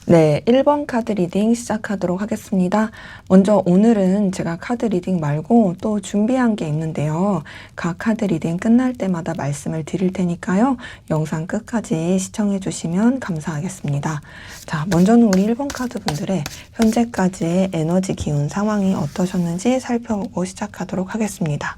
네, 1번 카드 리딩 시작하도록 하겠습니다. 먼저 오늘은 제가 카드 리딩 말고 또 준비한 게 있는데요. 각 카드 리딩 끝날 때마다 말씀을 드릴 테니까요. 영상 끝까지 시청해 주시면 감사하겠습니다. 자, 먼저는 우리 1번 카드 분들의 현재까지의 에너지 기운 상황이 어떠셨는지 살펴보고 시작하도록 하겠습니다.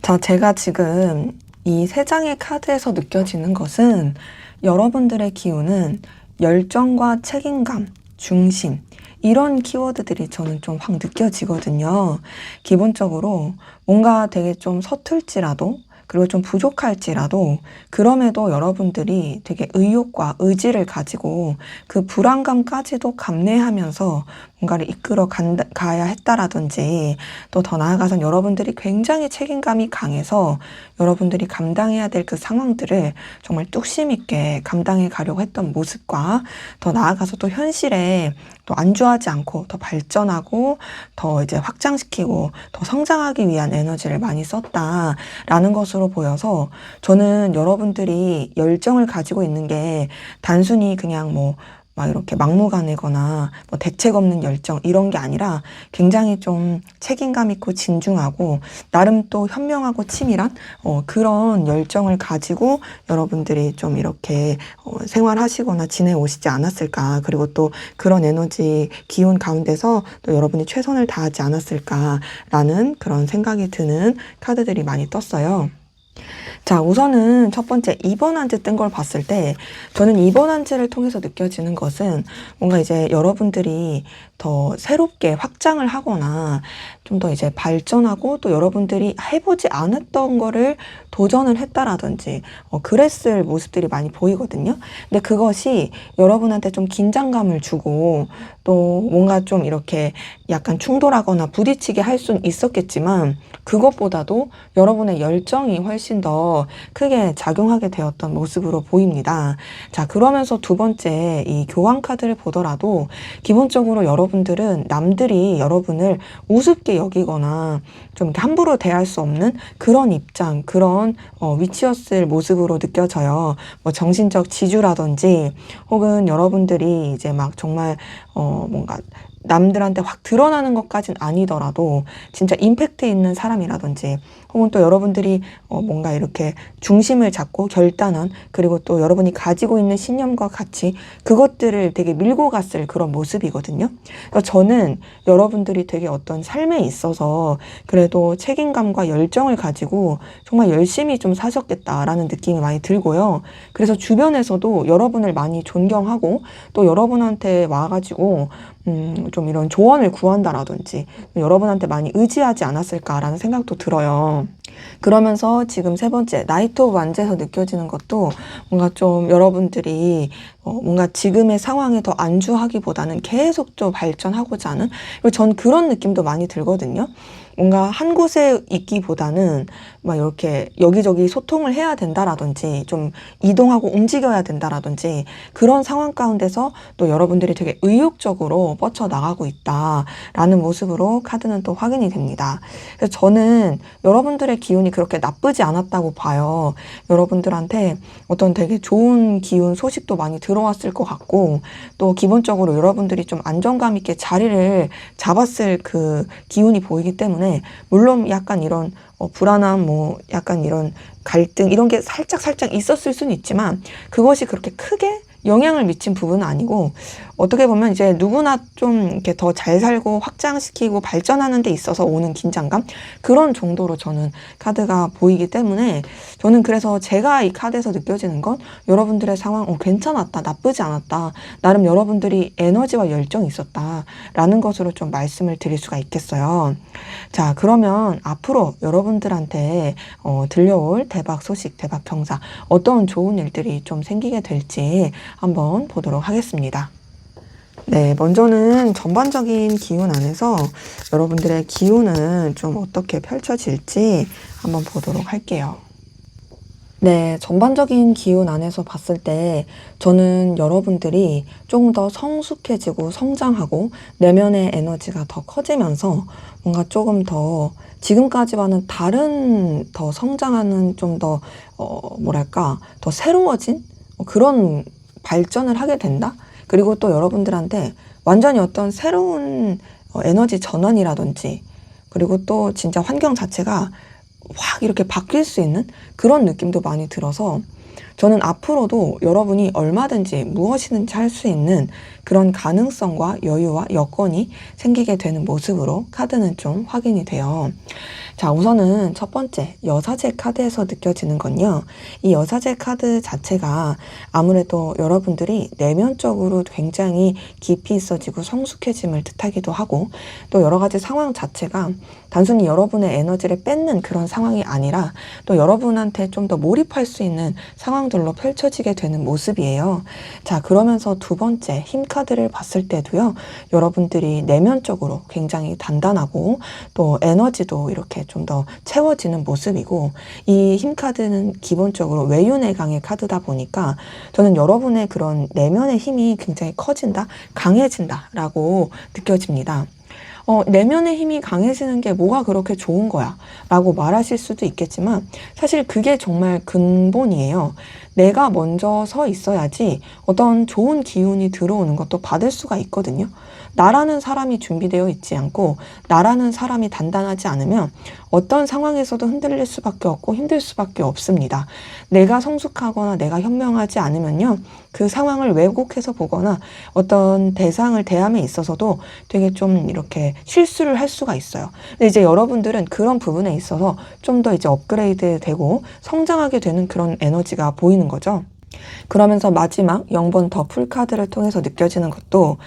자, 제가 지금 이 세 장의 카드에서 느껴지는 것은 여러분들의 기운은 열정과 책임감, 중심 이런 키워드들이 저는 좀 확 느껴지거든요. 기본적으로 뭔가 되게 좀 서툴지라도 그리고 좀 부족할지라도 그럼에도 여러분들이 되게 의욕과 의지를 가지고 그 불안감까지도 감내하면서 뭔가를 이끌어 가야 했다라든지 또 더 나아가선 여러분들이 굉장히 책임감이 강해서 여러분들이 감당해야 될 그 상황들을 정말 뚝심 있게 감당해 가려고 했던 모습과 더 나아가서 또 현실에 또 안주하지 않고 더 발전하고 더 이제 확장시키고 더 성장하기 위한 에너지를 많이 썼다라는 것으로 보여서 저는 여러분들이 열정을 가지고 있는 게 단순히 그냥 막 이렇게 막무가내거나 대책 없는 열정 이런 게 아니라 굉장히 좀 책임감 있고 진중하고 나름 또 현명하고 치밀한 그런 열정을 가지고 여러분들이 좀 이렇게 생활하시거나 지내오시지 않았을까. 그리고 또 그런 에너지 기운 가운데서 또 여러분이 최선을 다하지 않았을까라는 그런 생각이 드는 카드들이 많이 떴어요. 자, 우선은 첫 번째 2번 한지 뜬 걸 봤을 때 저는 2번 한지를 통해서 느껴지는 것은 뭔가 이제 여러분들이 더 새롭게 확장을 하거나 좀 더 이제 발전하고 또 여러분들이 해보지 않았던 거를 도전을 했다라든지 그랬을 모습들이 많이 보이거든요. 근데 그것이 여러분한테 좀 긴장감을 주고 또 뭔가 좀 이렇게 약간 충돌하거나 부딪히게 할 수는 있었겠지만 그것보다도 여러분의 열정이 훨씬 더 크게 작용하게 되었던 모습으로 보입니다. 자, 그러면서 두 번째 이 교환 카드를 보더라도 기본적으로 여러분들은 남들이 여러분을 우습게 여기거나 좀 이렇게 함부로 대할 수 없는 그런 입장, 그런 위치였을 모습으로 느껴져요. 정신적 지주라든지 혹은 여러분들이 이제 막 정말 뭔가 남들한테 확 드러나는 것까진 아니더라도 진짜 임팩트 있는 사람이라든지 혹은 또 여러분들이 뭔가 이렇게 중심을 잡고 결단한 그리고 또 여러분이 가지고 있는 신념과 가치 그것들을 되게 밀고 갔을 그런 모습이거든요. 그러니까 저는 여러분들이 되게 어떤 삶에 있어서 그래도 책임감과 열정을 가지고 정말 열심히 좀 사셨겠다라는 느낌이 많이 들고요. 그래서 주변에서도 여러분을 많이 존경하고 또 여러분한테 와가지고 좀 이런 조언을 구한다라든지 여러분한테 많이 의지하지 않았을까라는 생각도 들어요. 그러면서 지금 세 번째 나이트 오브 완즈에서 느껴지는 것도 뭔가 좀 여러분들이 뭔가 지금의 상황에 더 안주하기보다는 계속 좀 발전하고자 하는 그리고 전 그런 느낌도 많이 들거든요. 뭔가 한 곳에 있기보다는 막 이렇게 여기저기 소통을 해야 된다라든지 좀 이동하고 움직여야 된다라든지 그런 상황 가운데서 또 여러분들이 되게 의욕적으로 뻗쳐나가고 있다라는 모습으로 카드는 또 확인이 됩니다. 그래서 저는 여러분들의 기운이 그렇게 나쁘지 않았다고 봐요. 여러분들한테 어떤 되게 좋은 기운 소식도 많이 들어왔을 것 같고 또 기본적으로 여러분들이 좀 안정감 있게 자리를 잡았을 그 기운이 보이기 때문에 물론 약간 이런 불안함, 약간 이런 갈등 이런 게 살짝 있었을 수는 있지만 그것이 그렇게 크게 영향을 미친 부분은 아니고 어떻게 보면 이제 누구나 좀 이렇게 더 잘 살고 확장시키고 발전하는 데 있어서 오는 긴장감 그런 정도로 저는 카드가 보이기 때문에 저는 그래서 제가 이 카드에서 느껴지는 건 여러분들의 상황 괜찮았다 나쁘지 않았다 나름 여러분들이 에너지와 열정이 있었다 라는 것으로 좀 말씀을 드릴 수가 있겠어요. 자, 그러면 앞으로 여러분들한테 들려올 대박 소식 대박 경사 어떤 좋은 일들이 좀 생기게 될지 한번 보도록 하겠습니다. 네, 먼저는 전반적인 기운 안에서 여러분들의 기운은 좀 어떻게 펼쳐질지 한번 보도록 할게요. 네, 전반적인 기운 안에서 봤을 때 저는 여러분들이 조금 더 성숙해지고 성장하고 내면의 에너지가 더 커지면서 뭔가 조금 더 지금까지와는 다른 더 성장하는 좀 더 뭐랄까 더 새로워진 그런 발전을 하게 된다? 그리고 또 여러분들한테 완전히 어떤 새로운 에너지 전환이라든지, 그리고 또 진짜 환경 자체가 확 이렇게 바뀔 수 있는 그런 느낌도 많이 들어서, 저는 앞으로도 여러분이 얼마든지 무엇이든지 할 수 있는 그런 가능성과 여유와 여건이 생기게 되는 모습으로 카드는 좀 확인이 돼요. 자, 우선은 첫 번째 여사제 카드에서 느껴지는 건요, 이 여사제 카드 자체가 아무래도 여러분들이 내면적으로 굉장히 깊이 있어지고 성숙해짐을 뜻하기도 하고, 또 여러 가지 상황 자체가 단순히 여러분의 에너지를 뺏는 그런 상황이 아니라 또 여러분한테 좀 더 몰입할 수 있는 상황들로 펼쳐지게 되는 모습이에요. 자, 그러면서 두 번째 힘 카드를 봤을 때도요, 여러분들이 내면적으로 굉장히 단단하고 또 에너지도 이렇게 좀 더 채워지는 모습이고, 이 힘 카드는 기본적으로 외유내강의 카드다 보니까 저는 여러분의 그런 내면의 힘이 굉장히 커진다, 강해진다 라고 느껴집니다. 내면의 힘이 강해지는 게 뭐가 그렇게 좋은 거야 라고 말하실 수도 있겠지만, 사실 그게 정말 근본이에요. 내가 먼저 서 있어야지 어떤 좋은 기운이 들어오는 것도 받을 수가 있거든요. 나라는 사람이 준비되어 있지 않고 나라는 사람이 단단하지 않으면 어떤 상황에서도 흔들릴 수밖에 없고 힘들 수밖에 없습니다. 내가 성숙하거나 내가 현명하지 않으면요, 그 상황을 왜곡해서 보거나 어떤 대상을 대함에 있어서도 되게 좀 이렇게 실수를 할 수가 있어요. 근데 이제 여러분들은 그런 부분에 있어서 좀 더 이제 업그레이드 되고 성장하게 되는 그런 에너지가 보이는 거죠. 그러면서 마지막 0번 더 풀카드를 통해서 느껴지는 것도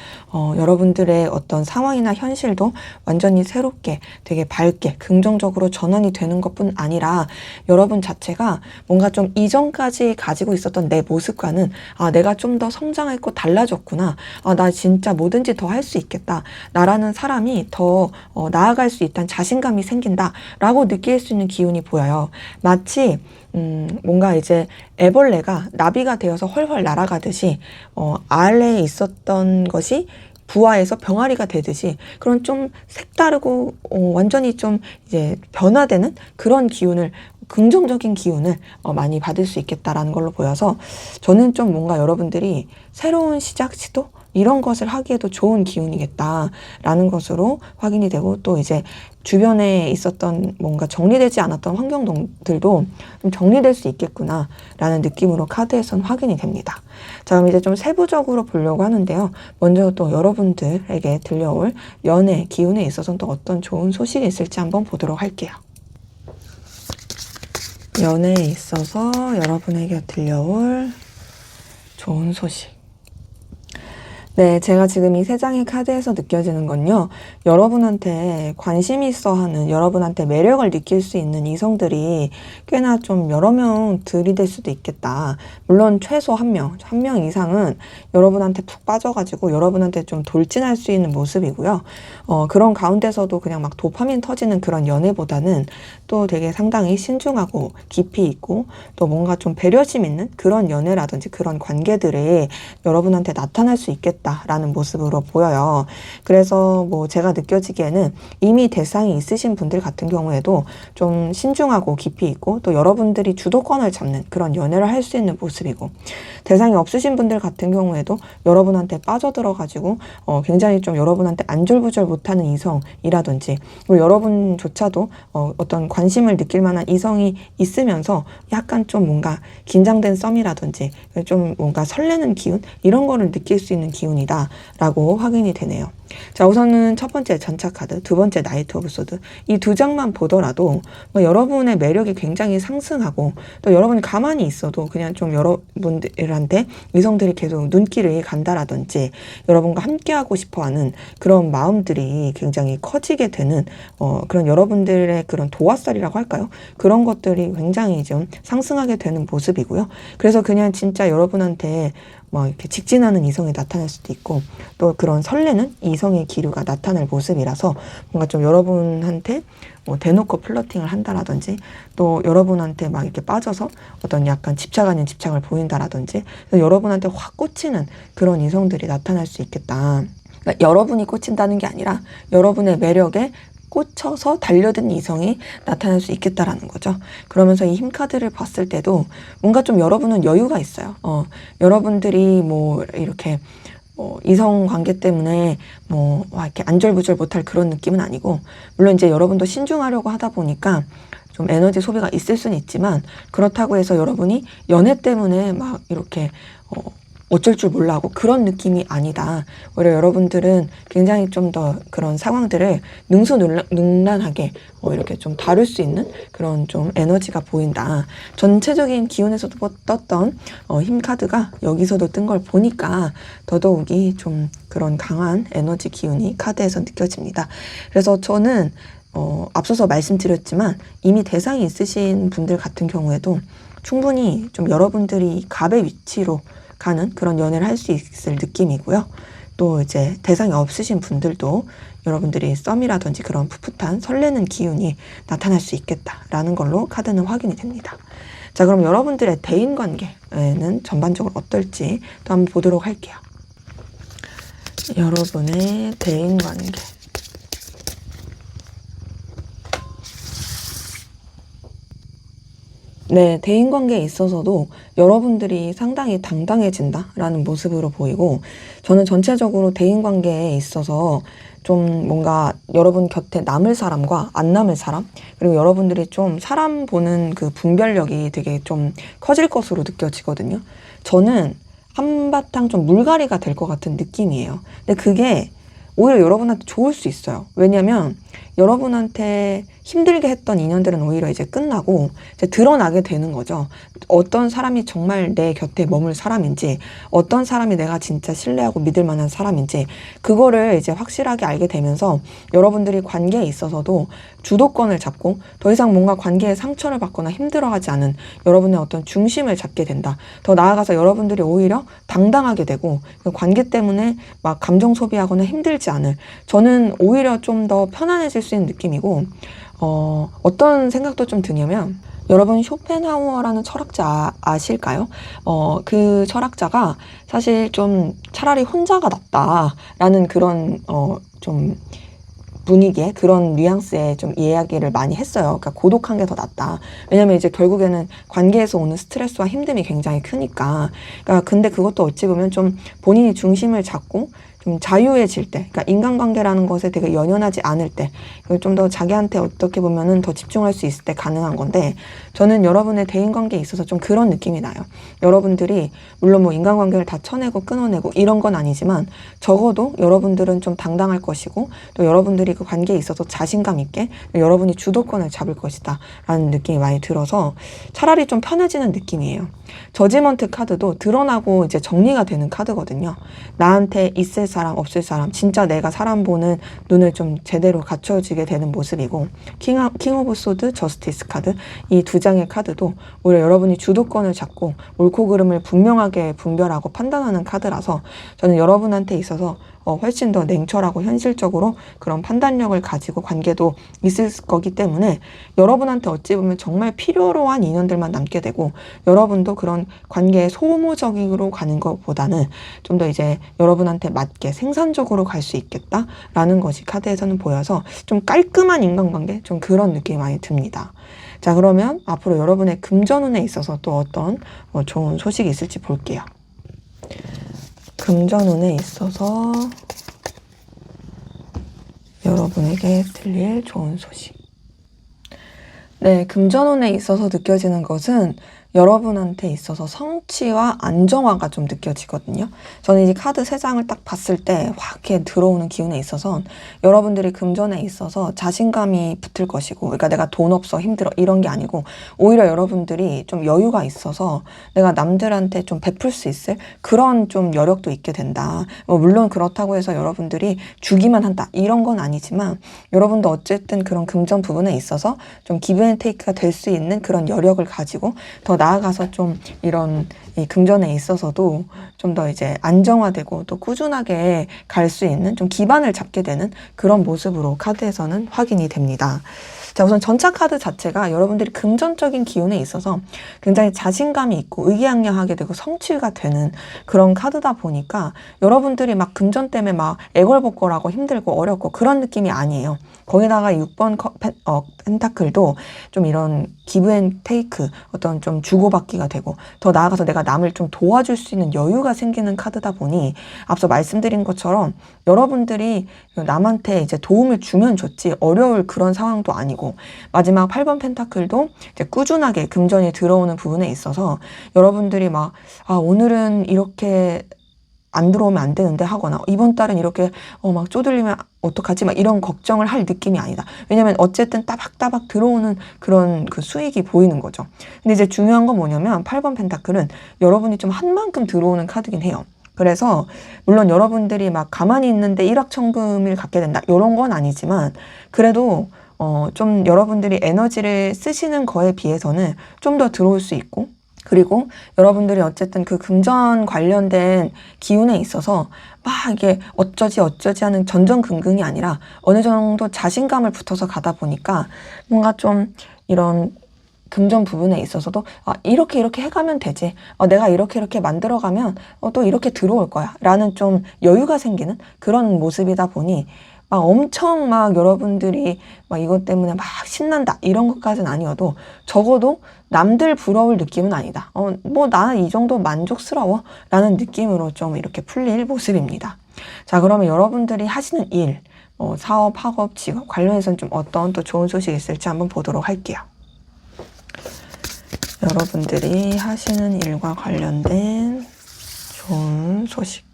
여러분들의 어떤 상황이나 현실도 완전히 새롭게 되게 밝게 긍정적으로 전환이 되는 것뿐 아니라, 여러분 자체가 뭔가 좀 이전까지 가지고 있었던 내 모습과는 내가 좀 더 성장했고 달라졌구나, 나 진짜 뭐든지 더 할 수 있겠다, 나라는 사람이 더 나아갈 수 있다는 자신감이 생긴다 라고 느낄 수 있는 기운이 보여요. 마치 뭔가 이제 애벌레가 나비가 되어서 훨훨 날아가듯이 아래에 있었던 것이 부화해서 병아리가 되듯이, 그런 좀 색다르고 완전히 좀 이제 변화되는 그런 기운을, 긍정적인 기운을 많이 받을 수 있겠다라는 걸로 보여서, 저는 좀 뭔가 여러분들이 새로운 시작, 시도 이런 것을 하기에도 좋은 기운이겠다라는 것으로 확인이 되고, 또 이제 주변에 있었던 뭔가 정리되지 않았던 환경들도 좀 정리될 수 있겠구나라는 느낌으로 카드에선 확인이 됩니다. 자, 그럼 이제 좀 세부적으로 보려고 하는데요. 먼저 또 여러분들에게 들려올 연애 기운에 있어서는 또 어떤 좋은 소식이 있을지 한번 보도록 할게요. 연애에 있어서 여러분에게 들려올 좋은 소식. 네, 제가 지금 이 세 장의 카드에서 느껴지는 건요, 여러분한테 관심 있어 하는, 여러분한테 매력을 느낄 수 있는 이성들이 꽤나 좀 여러 명 들이댈 수도 있겠다. 물론 최소 한 명 이상은 여러분한테 푹 빠져가지고 여러분한테 좀 돌진할 수 있는 모습이고요. 그런 가운데서도 그냥 막 도파민 터지는 그런 연애보다는 또 되게 상당히 신중하고 깊이 있고 또 뭔가 좀 배려심 있는 그런 연애라든지 그런 관계들이 여러분한테 나타날 수 있겠다 라는 모습으로 보여요. 그래서 뭐 제가 느껴지기에는 이미 대상이 있으신 분들 같은 경우에도 좀 신중하고 깊이 있고 또 여러분들이 주도권을 잡는 그런 연애를 할 수 있는 모습이고, 대상이 없으신 분들 같은 경우에도 여러분한테 빠져들어가지고 굉장히 좀 여러분한테 안절부절 못하는 이성이라든지, 그리고 여러분조차도 어떤 관심을 느낄 만한 이성이 있으면서 약간 좀 뭔가 긴장된 썸이라든지 좀 뭔가 설레는 기운, 이런 거를 느낄 수 있는 기운이다 라고 확인이 되네요. 자, 우선은 첫 번째 전차 카드, 두 번째 나이트 오브 소드, 이 두 장만 보더라도 여러분의 매력이 굉장히 상승하고, 또 여러분이 가만히 있어도 그냥 좀 여러분들한테 이성들이 계속 눈길을 간다라든지 여러분과 함께하고 싶어하는 그런 마음들이 굉장히 커지게 되는 그런 여러분들의 그런 도화살이라고 할까요? 그런 것들이 굉장히 좀 상승하게 되는 모습이고요. 그래서 그냥 진짜 여러분한테 막 이렇게 직진하는 이성이 나타날 수도 있고, 또 그런 설레는 이성의 기류가 나타날 모습이라서 뭔가 좀 여러분한테 뭐 대놓고 플러팅을 한다라든지, 또 여러분한테 막 이렇게 빠져서 어떤 약간 집착 아닌 집착을 보인다라든지, 여러분한테 확 꽂히는 그런 이성들이 나타날 수 있겠다. 그러니까 여러분이 꽂힌다는 게 아니라 여러분의 매력에 꽂혀서 달려든 이성이 나타날 수 있겠다라는 거죠. 그러면서 이 힘카드를 봤을 때도 뭔가 좀 여러분은 여유가 있어요. 여러분들이 뭐 이렇게 이성 관계 때문에 이렇게 안절부절 못할 그런 느낌은 아니고, 물론 이제 여러분도 신중하려고 하다 보니까 좀 에너지 소비가 있을 수는 있지만, 그렇다고 해서 여러분이 연애 때문에 막 이렇게 어쩔 줄 몰라 하고 그런 느낌이 아니다. 오히려 여러분들은 굉장히 좀 더 그런 상황들을 능수능란하게 이렇게 좀 다룰 수 있는 그런 좀 에너지가 보인다. 전체적인 기운에서도 떴던 힘 카드가 여기서도 뜬 걸 보니까 더더욱이 좀 그런 강한 에너지 기운이 카드에서 느껴집니다. 그래서 저는 앞서서 말씀드렸지만 이미 대상이 있으신 분들 같은 경우에도 충분히 좀 여러분들이 갑의 위치로 가는 그런 연애를 할 수 있을 느낌이고요. 또 이제 대상이 없으신 분들도 여러분들이 썸이라든지 그런 풋풋한 설레는 기운이 나타날 수 있겠다라는 걸로 카드는 확인이 됩니다. 자, 그럼 여러분들의 대인관계는 전반적으로 어떨지 또 한번 보도록 할게요. 여러분의 대인관계. 네, 대인관계에 있어서도 여러분들이 상당히 당당해진다라는 모습으로 보이고, 저는 전체적으로 대인관계에 있어서 좀 뭔가 여러분 곁에 남을 사람과 안 남을 사람, 그리고 여러분들이 좀 사람 보는 그 분별력이 되게 좀 커질 것으로 느껴지거든요. 저는 한바탕 좀 물갈이가 될 것 같은 느낌이에요. 근데 그게 오히려 여러분한테 좋을 수 있어요. 왜냐면 여러분한테 힘들게 했던 인연들은 오히려 이제 끝나고 이제 드러나게 되는 거죠. 어떤 사람이 정말 내 곁에 머물 사람인지, 어떤 사람이 내가 진짜 신뢰하고 믿을 만한 사람인지, 그거를 이제 확실하게 알게 되면서 여러분들이 관계에 있어서도 주도권을 잡고 더 이상 뭔가 관계에 상처를 받거나 힘들어하지 않은 여러분의 어떤 중심을 잡게 된다. 더 나아가서 여러분들이 오히려 당당하게 되고 그 관계 때문에 막 감정 소비하거나 힘들지 않을, 저는 오히려 좀 더 편안해질 수 있는 느낌이고, 어떤 생각도 좀 드냐면, 여러분 쇼펜하우어라는 철학자 아실까요? 그 철학자가 사실 좀 차라리 혼자가 낫다라는 그런 좀 분위기에, 그런 뉘앙스의 좀 이야기를 많이 했어요. 그러니까 고독한 게 더 낫다. 왜냐면 이제 결국에는 관계에서 오는 스트레스와 힘듦이 굉장히 크니까. 그러니까 근데 그것도 어찌 보면 좀 본인이 중심을 잡고 좀 자유해질 때, 그러니까 인간관계라는 것에 되게 연연하지 않을 때, 좀 더 자기한테 어떻게 보면은 더 집중할 수 있을 때 가능한 건데, 저는 여러분의 대인관계에 있어서 좀 그런 느낌이 나요. 여러분들이 물론 뭐 인간관계를 다 쳐내고 끊어내고 이런 건 아니지만, 적어도 여러분들은 좀 당당할 것이고, 또 여러분들이 그 관계에 있어서 자신감 있게 여러분이 주도권을 잡을 것이다 라는 느낌이 많이 들어서 차라리 좀 편해지는 느낌이에요. 저지먼트 카드도 드러나고 이제 정리가 되는 카드거든요. 나한테 있을 사람 없을 사람, 진짜 내가 사람 보는 눈을 좀 제대로 갖춰지게 되는 모습이고, 킹 오브 소드, 저스티스 카드, 이 두 장의 카드도 오히려 여러분이 주도권을 잡고 옳고 그름을 분명하게 분별하고 판단하는 카드라서 저는 여러분한테 있어서 훨씬 더 냉철하고 현실적으로 그런 판단력을 가지고 관계도 있을 거기 때문에 여러분한테 어찌 보면 정말 필요로 한 인연들만 남게 되고, 여러분도 그런 관계에 소모적으로 가는 것보다는 좀 더 이제 여러분한테 맞게 생산적으로 갈 수 있겠다라는 것이 카드에서는 보여서 좀 깔끔한 인간관계, 좀 그런 느낌이 많이 듭니다. 자, 그러면 앞으로 여러분의 금전운에 있어서 또 어떤 좋은 소식이 있을지 볼게요. 금전운에 있어서 여러분에게 들릴 좋은 소식. 네, 금전운에 있어서 느껴지는 것은 여러분한테 있어서 성취와 안정화가 좀 느껴지거든요. 저는 이 카드 3장을 딱 봤을 때 확 이렇게 들어오는 기운에 있어서 여러분들이 금전에 있어서 자신감이 붙을 것이고, 그러니까 내가 돈 없어 힘들어 이런 게 아니고, 오히려 여러분들이 좀 여유가 있어서 내가 남들한테 좀 베풀 수 있을 그런 좀 여력도 있게 된다. 물론 그렇다고 해서 여러분들이 주기만 한다 이런 건 아니지만, 여러분도 어쨌든 그런 금전 부분에 있어서 좀 기브 앤 테이크가 될 수 있는 그런 여력을 가지고 더 나아가서 좀 이런 이 금전에 있어서도 좀 더 이제 안정화되고 또 꾸준하게 갈 수 있는 좀 기반을 잡게 되는 그런 모습으로 카드에서는 확인이 됩니다. 자, 우선 전차 카드 자체가 여러분들이 금전적인 기운에 있어서 굉장히 자신감이 있고 의기양양하게 되고 성취가 되는 그런 카드다 보니까 여러분들이 막 금전 때문에 막 애걸복걸하고 힘들고 어렵고 그런 느낌이 아니에요. 거기다가 6번 펜타클도 좀 이런 기브 앤 테이크, 어떤 좀 주고받기가 되고 더 나아가서 내가 남을 좀 도와줄 수 있는 여유가 생기는 카드다 보니 앞서 말씀드린 것처럼 여러분들이 남한테 이제 도움을 주면 좋지 어려울 그런 상황도 아니고, 마지막 8번 펜타클도 이제 꾸준하게 금전이 들어오는 부분에 있어서 여러분들이 막 오늘은 이렇게 안 들어오면 안 되는데 하거나 이번 달은 이렇게 막 쪼들리면 어떡하지 막 이런 걱정을 할 느낌이 아니다. 왜냐면 어쨌든 따박따박 들어오는 그런 그 수익이 보이는 거죠. 근데 이제 중요한 건 뭐냐면 8번 펜타클은 여러분이 좀 한 만큼 들어오는 카드긴 해요. 그래서 물론 여러분들이 막 가만히 있는데 일확천금을 갖게 된다 이런 건 아니지만, 그래도 좀 여러분들이 에너지를 쓰시는 거에 비해서는 좀 더 들어올 수 있고, 그리고 여러분들이 어쨌든 그 금전 관련된 기운에 있어서 막 이게 어쩌지 하는 전전긍긍이 아니라 어느 정도 자신감을 붙어서 가다 보니까 뭔가 좀 이런 금전 부분에 있어서도 이렇게 해가면 되지, 내가 이렇게 만들어가면 또 이렇게 들어올 거야 라는 좀 여유가 생기는 그런 모습이다 보니 막 엄청 막 여러분들이 막 이것 때문에 막 신난다 이런 것까지는 아니어도 적어도 남들 부러울 느낌은 아니다. 뭐 나는 이 정도 만족스러워 라는 느낌으로 좀 이렇게 풀릴 모습입니다. 자, 그러면 여러분들이 하시는 일, 사업, 학업, 직업 관련해서는 좀 어떤 또 좋은 소식이 있을지 한번 보도록 할게요. 여러분들이 하시는 일과 관련된 좋은 소식.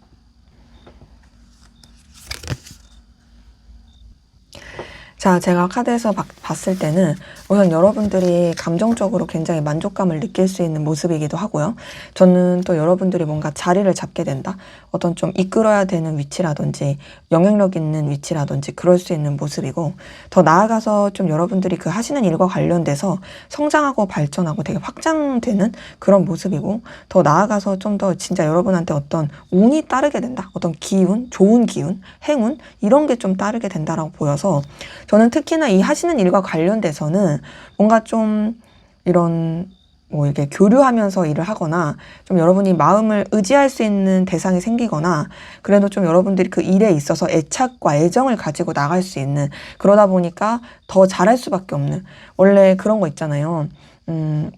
자, 제가 카드에서 봤을 때는 우선 여러분들이 감정적으로 굉장히 만족감을 느낄 수 있는 모습이기도 하고요. 저는 또 여러분들이 뭔가 자리를 잡게 된다, 어떤 좀 이끌어야 되는 위치라든지 영향력 있는 위치라든지 그럴 수 있는 모습이고, 더 나아가서 좀 여러분들이 그 하시는 일과 관련돼서 성장하고 발전하고 되게 확장되는 그런 모습이고, 더 나아가서 좀 더 진짜 여러분한테 어떤 운이 따르게 된다, 어떤 기운, 좋은 기운, 행운 이런 게 좀 따르게 된다라고 보여서, 저는 특히나 이 하시는 일과 관련돼서는 뭔가 좀 이런 뭐 이렇게 교류하면서 일을 하거나 좀 여러분이 마음을 의지할 수 있는 대상이 생기거나, 그래도 좀 여러분들이 그 일에 있어서 애착과 애정을 가지고 나갈 수 있는, 그러다 보니까 더 잘할 수밖에 없는, 원래 그런 거 있잖아요.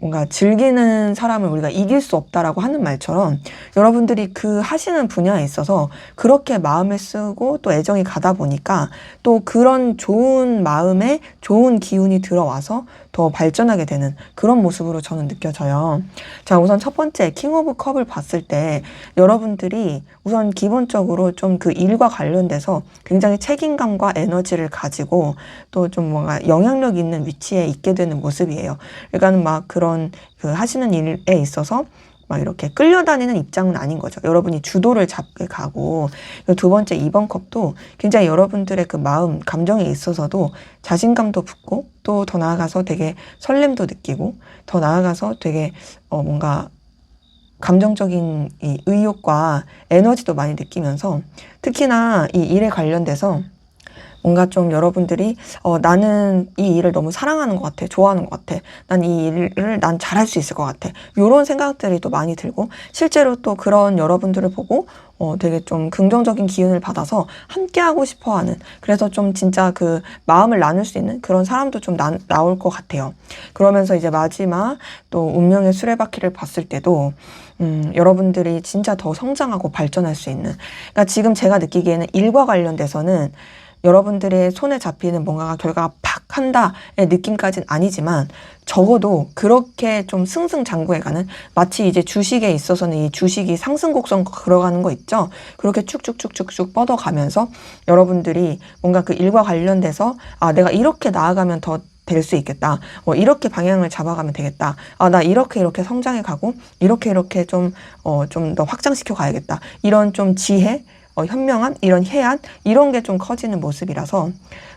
뭔가 즐기는 사람을 우리가 이길 수 없다라고 하는 말처럼 여러분들이 그 하시는 분야에 있어서 그렇게 마음을 쓰고 또 애정이 가다 보니까 또 그런 좋은 마음에 좋은 기운이 들어와서 더 발전하게 되는 그런 모습으로 저는 느껴져요. 자, 우선 첫 번째 킹 오브 컵을 봤을 때 여러분들이 우선 기본적으로 좀 그 일과 관련돼서 굉장히 책임감과 에너지를 가지고 또 좀 뭔가 영향력 있는 위치에 있게 되는 모습이에요. 그러니까 막 그런 그 하시는 일에 있어서 막 이렇게 끌려다니는 입장은 아닌 거죠. 여러분이 주도를 잡게 가고, 두 번째 2번 컵도 굉장히 여러분들의 그 마음, 감정에 있어서도 자신감도 붙고, 또 더 나아가서 되게 설렘도 느끼고, 더 나아가서 되게 뭔가 감정적인 이 의욕과 에너지도 많이 느끼면서, 특히나 이 일에 관련돼서 뭔가 좀 여러분들이 나는 이 일을 너무 사랑하는 것 같아, 좋아하는 것 같아, 난 이 일을 난 잘할 수 있을 것 같아, 이런 생각들이 또 많이 들고, 실제로 또 그런 여러분들을 보고 되게 좀 긍정적인 기운을 받아서 함께하고 싶어하는, 그래서 좀 진짜 그 마음을 나눌 수 있는 그런 사람도 좀 나올 것 같아요. 그러면서 이제 마지막 또 운명의 수레바퀴를 봤을 때도 여러분들이 진짜 더 성장하고 발전할 수 있는, 그러니까 지금 제가 느끼기에는 일과 관련돼서는 여러분들의 손에 잡히는 뭔가가 결과가 팍 한다의 느낌까지는 아니지만, 적어도 그렇게 좀 승승장구해가는, 마치 이제 주식에 있어서는 이 주식이 상승 곡선 걸어가는 거 있죠. 그렇게 쭉쭉쭉쭉쭉 뻗어가면서 여러분들이 뭔가 그 일과 관련돼서 내가 이렇게 나아가면 더 될 수 있겠다, 이렇게 방향을 잡아가면 되겠다, 나 이렇게 성장해 가고 이렇게 좀 더 확장시켜 가야겠다, 이런 좀 지혜, 현명한 이런 해안 이런 게 좀 커지는 모습이라서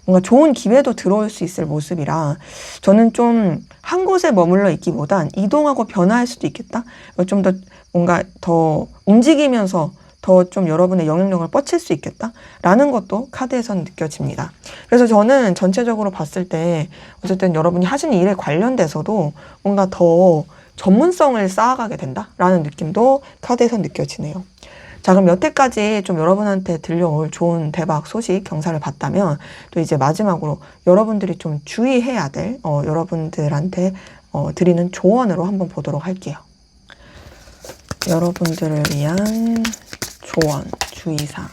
뭔가 좋은 기회도 들어올 수 있을 모습이라, 저는 좀 한 곳에 머물러 있기보단 이동하고 변화할 수도 있겠다, 좀 더 뭔가 더 움직이면서 더 좀 여러분의 영향력을 뻗칠 수 있겠다라는 것도 카드에선 느껴집니다. 그래서 저는 전체적으로 봤을 때 어쨌든 여러분이 하시는 일에 관련돼서도 뭔가 더 전문성을 쌓아가게 된다라는 느낌도 카드에선 느껴지네요. 자, 그럼 여태까지 좀 여러분한테 들려올 좋은 대박 소식 경사를 봤다면 또 이제 마지막으로 여러분들이 좀 주의해야 될 여러분들한테 드리는 조언으로 한번 보도록 할게요. 여러분들을 위한 조언, 주의사항.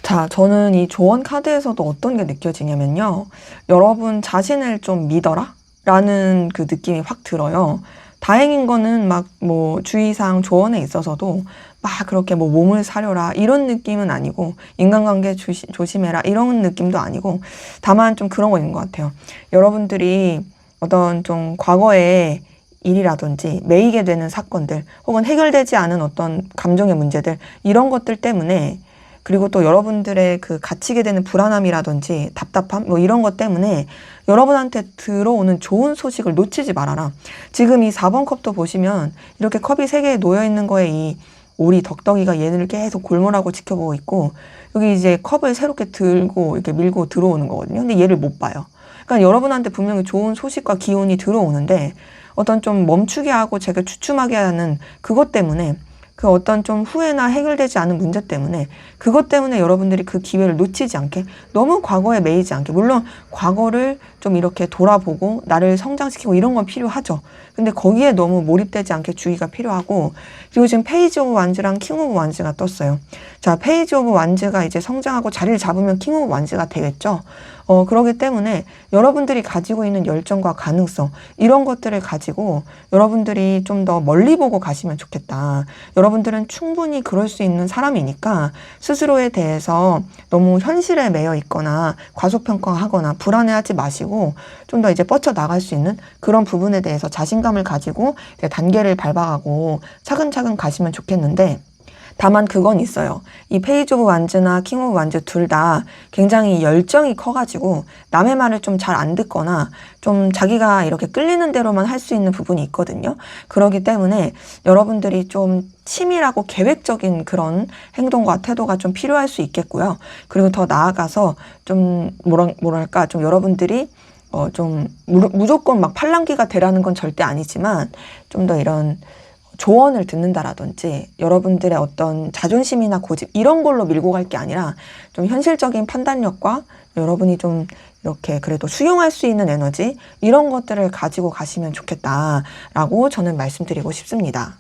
자, 저는 이 조언 카드에서도 어떤 게 느껴지냐면요. 여러분 자신을 좀 믿어라 라는 그 느낌이 확 들어요. 다행인 거는 막 뭐 주의사항 조언에 있어서도 막 그렇게 뭐 몸을 사려라 이런 느낌은 아니고 인간관계 조심해라 이런 느낌도 아니고 다만 좀 그런 거 있는 것 같아요. 여러분들이 어떤 좀 과거의 일이라든지 매이게 되는 사건들 혹은 해결되지 않은 어떤 감정의 문제들 이런 것들 때문에 그리고 또 여러분들의 그 갇히게 되는 불안함이라든지 답답함 뭐 이런 것 때문에 여러분한테 들어오는 좋은 소식을 놓치지 말아라. 지금 이 4번 컵도 보시면 이렇게 컵이 3개 놓여 있는 거에 이 오리 덕덕이가 얘를 계속 골몰하고 지켜보고 있고 여기 이제 컵을 새롭게 들고 이렇게 밀고 들어오는 거거든요. 근데 얘를 못 봐요. 그러니까 여러분한테 분명히 좋은 소식과 기운이 들어오는데 어떤 좀 멈추게 하고 제가 주춤하게 하는 그것 때문에 그 어떤 좀 후회나 해결되지 않은 문제 때문에 그것 때문에 여러분들이 그 기회를 놓치지 않게 너무 과거에 매이지 않게 물론 과거를 좀 이렇게 돌아보고 나를 성장시키고 이런 건 필요하죠. 근데 거기에 너무 몰입되지 않게 주의가 필요하고 그리고 지금 페이지 오브 완즈랑 킹 오브 완즈가 떴어요. 자, 페이지 오브 완즈가 이제 성장하고 자리를 잡으면 킹 오브 완즈가 되겠죠. 그러기 때문에 여러분들이 가지고 있는 열정과 가능성 이런 것들을 가지고 여러분들이 좀 더 멀리 보고 가시면 좋겠다. 여러분들은 충분히 그럴 수 있는 사람이니까 스스로에 대해서 너무 현실에 매여 있거나 과소평가하거나 불안해하지 마시고 좀 더 이제 뻗쳐나갈 수 있는 그런 부분에 대해서 자신감을 가지고 단계를 밟아가고 차근차근 가시면 좋겠는데 다만 그건 있어요. 이 페이지 오브 완즈나 킹 오브 완즈 둘 다 굉장히 열정이 커가지고 남의 말을 좀 잘 안 듣거나 좀 자기가 이렇게 끌리는 대로만 할 수 있는 부분이 있거든요. 그렇기 때문에 여러분들이 좀 치밀하고 계획적인 그런 행동과 태도가 좀 필요할 수 있겠고요. 그리고 더 나아가서 좀 뭐랄까 좀 여러분들이 좀 무조건 막 팔랑귀가 되라는 건 절대 아니지만 좀 더 이런 조언을 듣는다라든지 여러분들의 어떤 자존심이나 고집 이런 걸로 밀고 갈 게 아니라 좀 현실적인 판단력과 여러분이 좀 이렇게 그래도 수용할 수 있는 에너지 이런 것들을 가지고 가시면 좋겠다라고 저는 말씀드리고 싶습니다.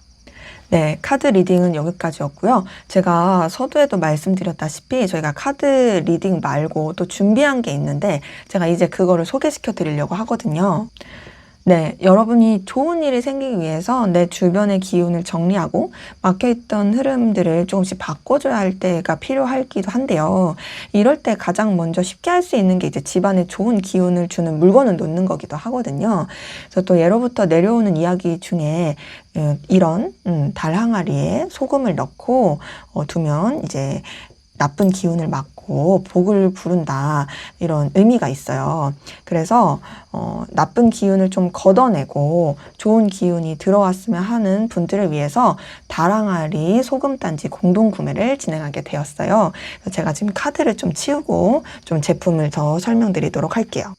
네, 카드 리딩은 여기까지였고요. 제가 서두에도 말씀드렸다시피 저희가 카드 리딩 말고 또 준비한 게 있는데 제가 이제 그거를 소개시켜 드리려고 하거든요. 네, 여러분이 좋은 일이 생기기 위해서 내 주변의 기운을 정리하고 막혀있던 흐름들을 조금씩 바꿔줘야 할 때가 필요하기도 한데요. 이럴 때 가장 먼저 쉽게 할 수 있는 게 이제 집안에 좋은 기운을 주는 물건을 놓는 거기도 하거든요. 그래서 또 예로부터 내려오는 이야기 중에 이런 달 항아리에 소금을 넣고 두면 이제 나쁜 기운을 막고 복을 부른다 이런 의미가 있어요. 그래서 나쁜 기운을 좀 걷어내고 좋은 기운이 들어왔으면 하는 분들을 위해서 달항아리 소금단지 공동 구매를 진행하게 되었어요. 그래서 제가 지금 카드를 좀 치우고 좀 제품을 더 설명드리도록 할게요.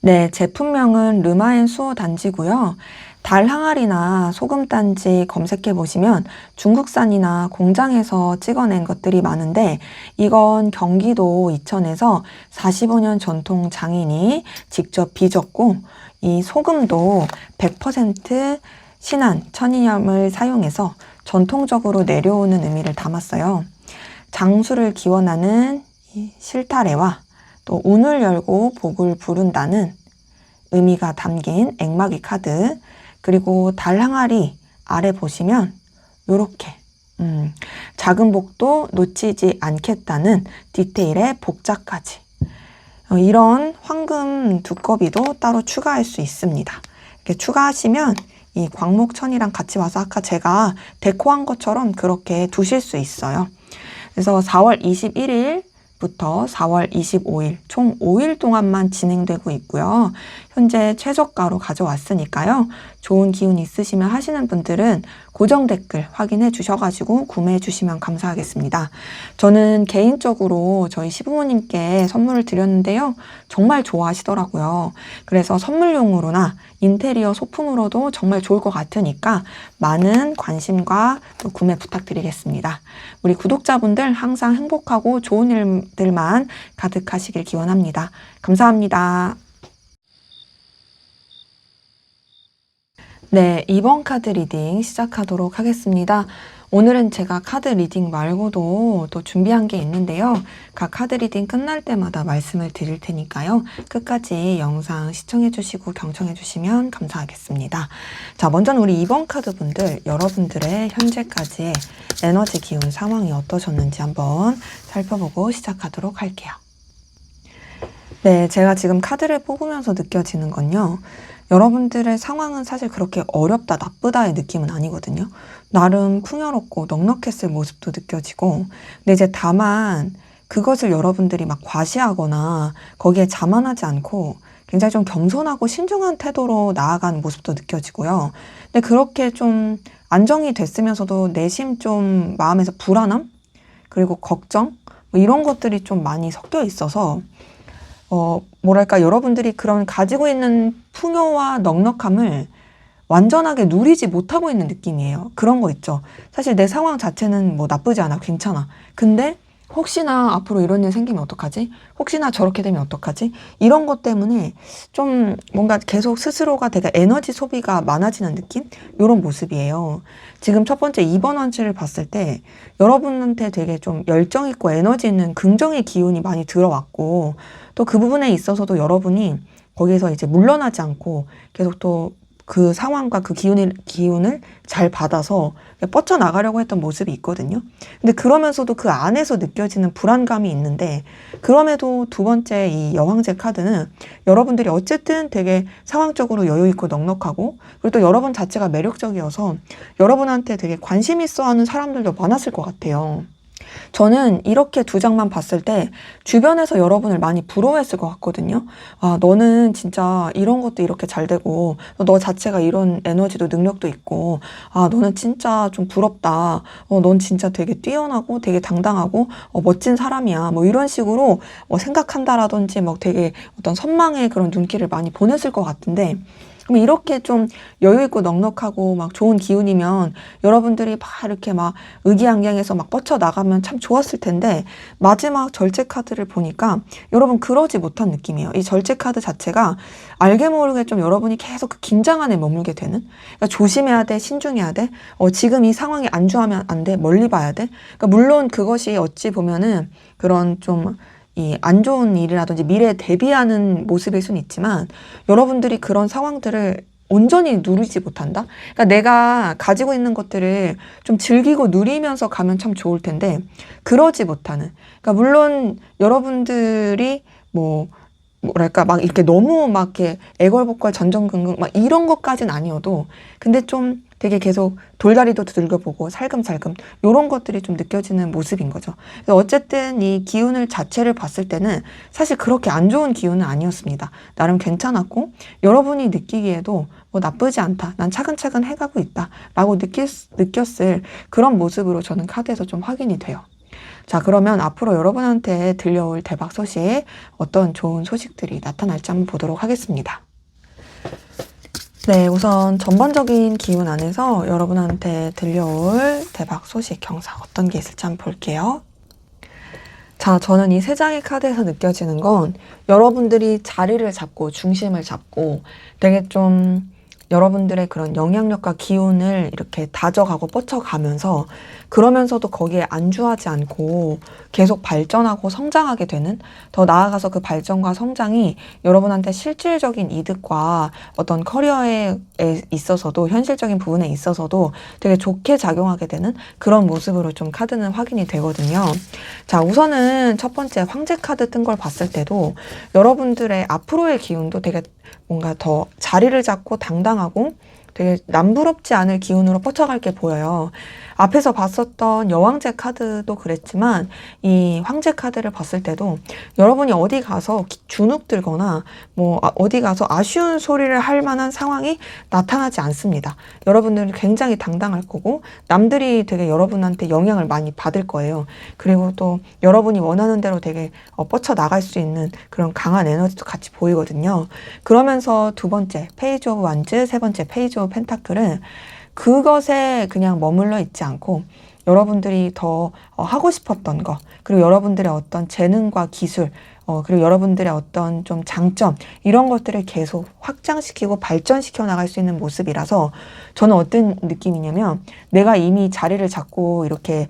네, 제품명은 르마엔 수호 단지고요. 달 항아리나 소금단지 검색해 보시면 중국산이나 공장에서 찍어낸 것들이 많은데 이건 경기도 이천에서 45년 전통 장인이 직접 빚었고 이 소금도 100% 신안 천이염을 사용해서 전통적으로 내려오는 의미를 담았어요. 장수를 기원하는 실타래와 또 운을 열고 복을 부른다는 의미가 담긴 액마기 카드 그리고 달 항아리 아래 보시면 요렇게 작은 복도 놓치지 않겠다는 디테일의 복자까지 이런 황금 두꺼비도 따로 추가할 수 있습니다. 이렇게 추가하시면 이 광목천이랑 같이 와서 아까 제가 데코한 것처럼 그렇게 두실 수 있어요. 그래서 4월 21일부터 4월 25일 총 5일 동안만 진행되고 있고요. 현재 최저가로 가져왔으니까요. 좋은 기운 있으시면 하시는 분들은 고정 댓글 확인해 주셔가지고 구매해 주시면 감사하겠습니다. 저는 개인적으로 저희 시부모님께 선물을 드렸는데요. 정말 좋아하시더라고요. 그래서 선물용으로나 인테리어 소품으로도 정말 좋을 것 같으니까 많은 관심과 또 구매 부탁드리겠습니다. 우리 구독자분들 항상 행복하고 좋은 일들만 가득하시길 기원합니다. 감사합니다. 네, 이번 카드 리딩 시작하도록 하겠습니다. 오늘은 제가 카드 리딩 말고도 또 준비한 게 있는데요. 각 카드 리딩 끝날 때마다 말씀을 드릴 테니까요. 끝까지 영상 시청해 주시고 경청해 주시면 감사하겠습니다. 자, 먼저는 우리 이번 카드 분들, 여러분들의 현재까지의 에너지 기운 상황이 어떠셨는지 한번 살펴보고 시작하도록 할게요. 네, 제가 지금 카드를 뽑으면서 느껴지는 건요. 여러분들의 상황은 사실 그렇게 어렵다, 나쁘다의 느낌은 아니거든요. 나름 풍요롭고 넉넉했을 모습도 느껴지고, 근데 이제 다만 그것을 여러분들이 막 과시하거나 거기에 자만하지 않고 굉장히 좀 겸손하고 신중한 태도로 나아가는 모습도 느껴지고요. 근데 그렇게 좀 안정이 됐으면서도 내심 좀 마음에서 불안함? 그리고 걱정? 뭐 이런 것들이 좀 많이 섞여 있어서 뭐랄까, 여러분들이 그런 가지고 있는 풍요와 넉넉함을 완전하게 누리지 못하고 있는 느낌이에요. 그런 거 있죠. 사실 내 상황 자체는 뭐 나쁘지 않아, 괜찮아. 근데 혹시나 앞으로 이런 일 생기면 어떡하지? 혹시나 저렇게 되면 어떡하지? 이런 것 때문에 좀 뭔가 계속 스스로가 되게 에너지 소비가 많아지는 느낌? 이런 모습이에요. 지금 첫 번째 2번 원치를 봤을 때 여러분한테 되게 좀 열정 있고 에너지 있는 긍정의 기운이 많이 들어왔고, 또 그 부분에 있어서도 여러분이 거기에서 이제 물러나지 않고 계속 또 그 상황과 그 기운을 잘 받아서 뻗쳐나가려고 했던 모습이 있거든요. 근데 그러면서도 그 안에서 느껴지는 불안감이 있는데, 그럼에도 두 번째 이 여왕제 카드는 여러분들이 어쨌든 되게 상황적으로 여유 있고 넉넉하고, 그리고 또 여러분 자체가 매력적이어서 여러분한테 되게 관심 있어 하는 사람들도 많았을 것 같아요. 저는 이렇게 두 장만 봤을 때 주변에서 여러분을 많이 부러워했을 것 같거든요. 아, 너는 진짜 이런 것도 이렇게 잘 되고, 너 자체가 이런 에너지도 능력도 있고, 아, 너는 진짜 좀 부럽다. 넌 진짜 되게 뛰어나고 되게 당당하고 멋진 사람이야. 뭐 이런 식으로 생각한다라든지 막 되게 어떤 선망의 그런 눈길을 많이 보냈을 것 같은데, 그럼 이렇게 좀 여유 있고 넉넉하고 막 좋은 기운이면 여러분들이 막 이렇게 막 의기양양해서 막 뻗쳐나가면 참 좋았을 텐데, 마지막 절제 카드를 보니까 여러분 그러지 못한 느낌이에요. 이 절제 카드 자체가 알게 모르게 좀 여러분이 계속 그 긴장 안에 머물게 되는, 그러니까 조심해야 돼, 신중해야 돼, 지금 이 상황에 안주하면 안 돼, 멀리 봐야 돼. 그러니까 물론 그것이 어찌 보면은 그런 좀 이 안 좋은 일이라든지 미래에 대비하는 모습일 수는 있지만, 여러분들이 그런 상황들을 온전히 누리지 못한다? 그러니까 내가 가지고 있는 것들을 좀 즐기고 누리면서 가면 참 좋을 텐데, 그러지 못하는. 그러니까 물론 여러분들이 뭐랄까, 막 이렇게 너무 막 이렇게 애걸복걸 전전긍긍 막 이런 것까진 아니어도, 근데 좀 되게 계속 돌다리도 두들겨보고 살금살금 이런 것들이 좀 느껴지는 모습인 거죠. 그래서 어쨌든 이 기운을 자체를 봤을 때는 사실 그렇게 안 좋은 기운은 아니었습니다. 나름 괜찮았고, 여러분이 느끼기에도 뭐 나쁘지 않다, 난 차근차근 해가고 있다 라고 느꼈을 그런 모습으로 저는 카드에서 좀 확인이 돼요. 자, 그러면 앞으로 여러분한테 들려올 대박 소식, 어떤 좋은 소식들이 나타날지 한번 보도록 하겠습니다. 네, 우선 전반적인 기운 안에서 여러분한테 들려올 대박 소식, 경사 어떤 게 있을지 한번 볼게요. 자, 저는 이 세 장의 카드에서 느껴지는 건 여러분들이 자리를 잡고 중심을 잡고 되게 좀 여러분들의 그런 영향력과 기운을 이렇게 다져가고 뻗쳐가면서, 그러면서도 거기에 안주하지 않고 계속 발전하고 성장하게 되는, 더 나아가서 그 발전과 성장이 여러분한테 실질적인 이득과 어떤 커리어에 있어서도, 현실적인 부분에 있어서도 되게 좋게 작용하게 되는 그런 모습으로 좀 카드는 확인이 되거든요. 자, 우선은 첫 번째 황제 카드 뜬 걸 봤을 때도 여러분들의 앞으로의 기운도 되게 뭔가 더 자리를 잡고 당당하고 되게 남부럽지 않을 기운으로 뻗쳐갈 게 보여요. 앞에서 봤었던 여왕제 카드도 그랬지만 이 황제 카드를 봤을 때도 여러분이 어디 가서 주눅 들거나 뭐 어디 가서 아쉬운 소리를 할 만한 상황이 나타나지 않습니다. 여러분들은 굉장히 당당할 거고 남들이 되게 여러분한테 영향을 많이 받을 거예요. 그리고 또 여러분이 원하는 대로 되게 뻗쳐 나갈 수 있는 그런 강한 에너지도 같이 보이거든요. 그러면서 두 번째 페이지 오브 완즈, 세 번째 페이지 오브 펜타클은 그것에 그냥 머물러 있지 않고 여러분들이 더 하고 싶었던 거, 그리고 여러분들의 어떤 재능과 기술, 그리고 여러분들의 어떤 좀 장점, 이런 것들을 계속 확장시키고 발전시켜 나갈 수 있는 모습이라서 저는 어떤 느낌이냐면 내가 이미 자리를 잡고 이렇게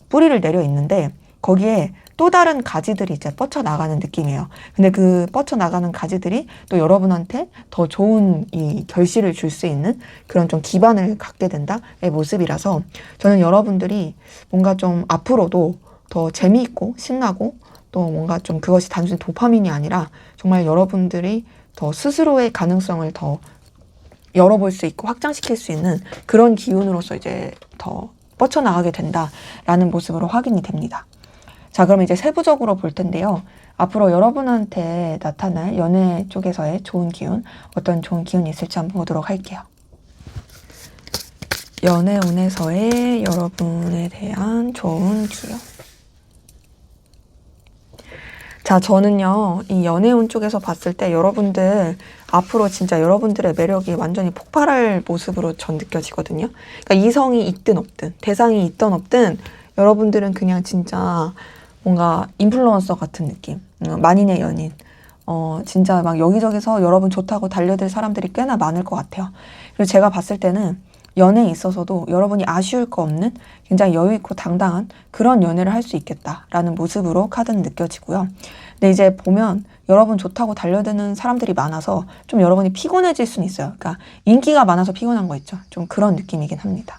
뿌리를 내려 있는데 거기에 또 다른 가지들이 이제 뻗쳐나가는 느낌이에요. 근데 그 뻗쳐나가는 가지들이 또 여러분한테 더 좋은 이 결실을 줄 수 있는 그런 좀 기반을 갖게 된다의 모습이라서 저는 여러분들이 뭔가 좀 앞으로도 더 재미있고 신나고 또 뭔가 좀 그것이 단순히 도파민이 아니라 정말 여러분들이 더 스스로의 가능성을 더 열어볼 수 있고 확장시킬 수 있는 그런 기운으로서 이제 더 뻗쳐나가게 된다라는 모습으로 확인이 됩니다. 자, 그럼 이제 세부적으로 볼 텐데요. 앞으로 여러분한테 나타날 연애 쪽에서의 좋은 기운, 어떤 좋은 기운이 있을지 한번 보도록 할게요. 연애운에서의 여러분에 대한 좋은 기운. 자, 저는요, 이 연애운 쪽에서 봤을 때 여러분들 앞으로 진짜 여러분들의 매력이 완전히 폭발할 모습으로 전 느껴지거든요. 그러니까 이성이 있든 없든, 대상이 있든 없든 여러분들은 그냥 진짜 뭔가 인플루언서 같은 느낌, 만인의 연인, 진짜 막 여기저기서 여러분 좋다고 달려들 사람들이 꽤나 많을 것 같아요. 그리고 제가 봤을 때는 연애에 있어서도 여러분이 아쉬울 거 없는 굉장히 여유있고 당당한 그런 연애를 할 수 있겠다라는 모습으로 카드는 느껴지고요. 근데 이제 보면 여러분 좋다고 달려드는 사람들이 많아서 좀 여러분이 피곤해질 수는 있어요. 그러니까 인기가 많아서 피곤한 거 있죠. 좀 그런 느낌이긴 합니다.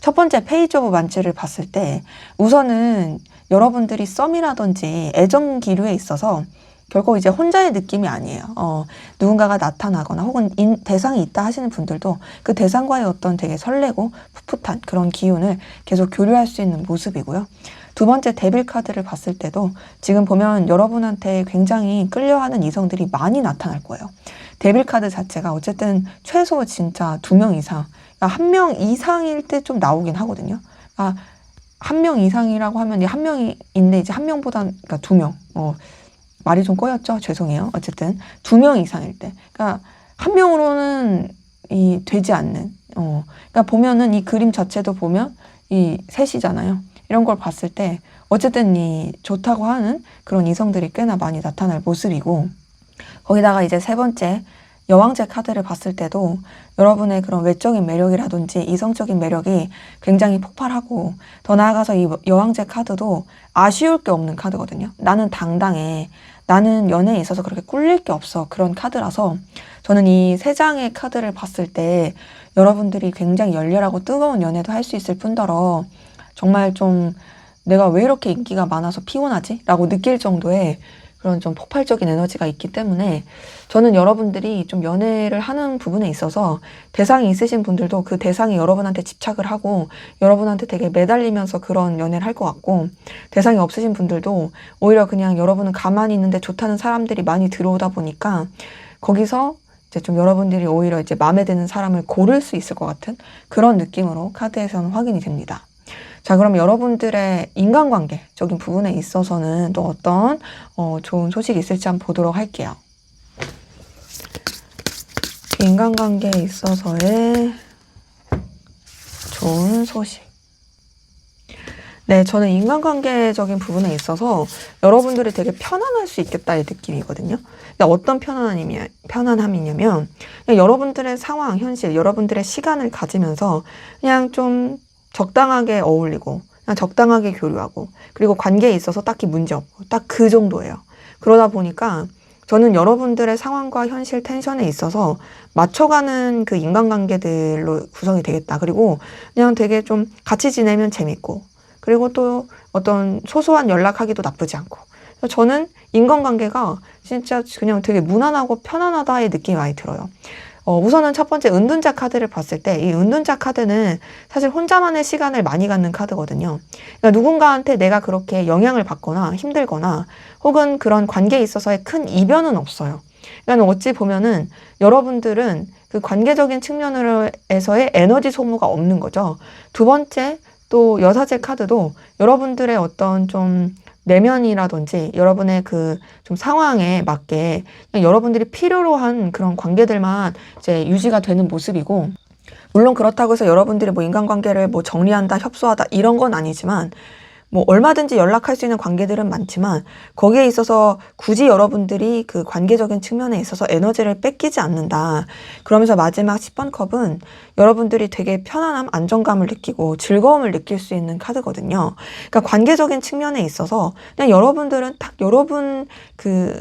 첫 번째 페이지 오브 완즈를 봤을 때 우선은 여러분들이 썸이라든지 애정 기류에 있어서 결코 이제 혼자의 느낌이 아니에요. 누군가가 나타나거나 혹은 대상이 있다 하시는 분들도 그 대상과의 어떤 되게 설레고 풋풋한 그런 기운을 계속 교류할 수 있는 모습이고요. 두 번째 데빌 카드를 봤을 때도 지금 보면 여러분한테 굉장히 끌려하는 이성들이 많이 나타날 거예요. 데빌 카드 자체가 어쨌든 최소 진짜 2명 이상, 그러니까 1명 이상일 때 좀 나오긴 하거든요. 그러니까 1명 이상이라고 하면 한 명인데 이제 한 명보다 그러니까 2명. 말이 좀 꼬였죠? 죄송해요. 어쨌든 2명 이상일 때. 그러니까 한 명으로는 되지 않는. 그러니까 보면은 이 그림 자체도 보면 이 셋이잖아요. 이런 걸 봤을 때 어쨌든 이 좋다고 하는 그런 이성들이 꽤나 많이 나타날 모습이고 거기다가 이제 세 번째 여왕제 카드를 봤을 때도 여러분의 그런 외적인 매력이라든지 이성적인 매력이 굉장히 폭발하고 더 나아가서 이 여왕제 카드도 아쉬울 게 없는 카드거든요. 나는 당당해. 나는 연애에 있어서 그렇게 꿀릴 게 없어. 그런 카드라서 저는 이 세 장의 카드를 봤을 때 여러분들이 굉장히 열렬하고 뜨거운 연애도 할 수 있을 뿐더러 정말 좀 내가 왜 이렇게 인기가 많아서 피곤하지? 라고 느낄 정도의 그런 좀 폭발적인 에너지가 있기 때문에 저는 여러분들이 좀 연애를 하는 부분에 있어서 대상이 있으신 분들도 그 대상이 여러분한테 집착을 하고 여러분한테 되게 매달리면서 그런 연애를 할 것 같고 대상이 없으신 분들도 오히려 그냥 여러분은 가만히 있는데 좋다는 사람들이 많이 들어오다 보니까 거기서 이제 좀 여러분들이 오히려 이제 마음에 드는 사람을 고를 수 있을 것 같은 그런 느낌으로 카드에서는 확인이 됩니다. 자, 그럼 여러분들의 인간관계적인 부분에 있어서는 또 어떤 좋은 소식이 있을지 한번 보도록 할게요. 인간관계에 있어서의 좋은 소식. 네, 저는 인간관계적인 부분에 있어서 여러분들이 되게 편안할 수 있겠다의 느낌이거든요. 근데 어떤 편안함이냐면 그냥 여러분들의 상황, 현실, 여러분들의 시간을 가지면서 그냥 좀 적당하게 어울리고 그냥 적당하게 교류하고 그리고 관계에 있어서 딱히 문제 없고 딱 그 정도예요. 그러다 보니까 저는 여러분들의 상황과 현실 텐션에 있어서 맞춰가는 그 인간관계들로 구성이 되겠다. 그리고 그냥 되게 좀 같이 지내면 재밌고 그리고 또 어떤 소소한 연락하기도 나쁘지 않고 저는 인간관계가 진짜 그냥 되게 무난하고 편안하다의 느낌이 많이 들어요. 우선은 첫 번째 은둔자 카드를 봤을 때 이 은둔자 카드는 사실 혼자만의 시간을 많이 갖는 카드거든요. 그러니까 누군가한테 내가 그렇게 영향을 받거나 힘들거나 혹은 그런 관계에 있어서의 큰 이변은 없어요. 그러니까 어찌 보면은 여러분들은 그 관계적인 측면에서의 에너지 소모가 없는 거죠. 두 번째, 또 여사제 카드도 여러분들의 어떤 좀 내면이라든지 여러분의 그 좀 상황에 맞게 그냥 여러분들이 필요로 한 그런 관계들만 이제 유지가 되는 모습이고, 물론 그렇다고 해서 여러분들이 뭐 인간관계를 뭐 정리한다, 협소하다 이런 건 아니지만 뭐 얼마든지 연락할 수 있는 관계들은 많지만 거기에 있어서 굳이 여러분들이 그 관계적인 측면에 있어서 에너지를 뺏기지 않는다. 그러면서 마지막 10번 컵은 여러분들이 되게 편안함, 안정감을 느끼고 즐거움을 느낄 수 있는 카드거든요. 그러니까 관계적인 측면에 있어서 그냥 여러분들은 딱 여러분 그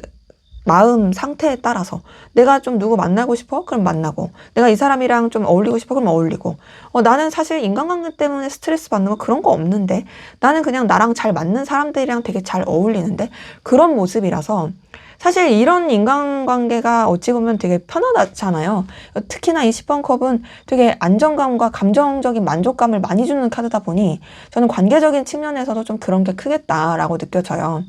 마음 상태에 따라서 내가 좀 누구 만나고 싶어? 그럼 만나고, 내가 이 사람이랑 좀 어울리고 싶어? 그럼 어울리고, 나는 사실 인간관계 때문에 스트레스 받는 거 그런 거 없는데, 나는 그냥 나랑 잘 맞는 사람들이랑 되게 잘 어울리는데, 그런 모습이라서 사실 이런 인간관계가 어찌 보면 되게 편안하잖아요. 특히나 이 10번 컵은 되게 안정감과 감정적인 만족감을 많이 주는 카드다 보니 저는 관계적인 측면에서도 좀 그런 게 크겠다라고 느껴져요.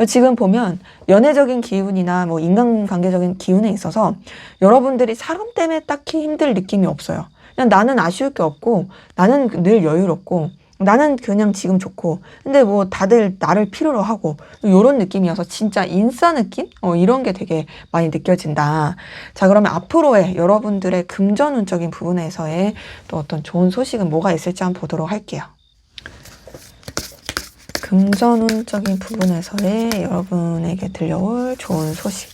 지금 보면 연애적인 기운이나 뭐 인간관계적인 기운에 있어서 여러분들이 사람 때문에 딱히 힘들 느낌이 없어요. 그냥 나는 아쉬울 게 없고, 나는 늘 여유롭고, 나는 그냥 지금 좋고, 근데 뭐 다들 나를 필요로 하고, 요런 느낌이어서 진짜 인싸 느낌? 이런 게 되게 많이 느껴진다. 자, 그러면 앞으로의 여러분들의 금전운적인 부분에서의 또 어떤 좋은 소식은 뭐가 있을지 한번 보도록 할게요. 금전운적인 부분에서의 여러분에게 들려올 좋은 소식.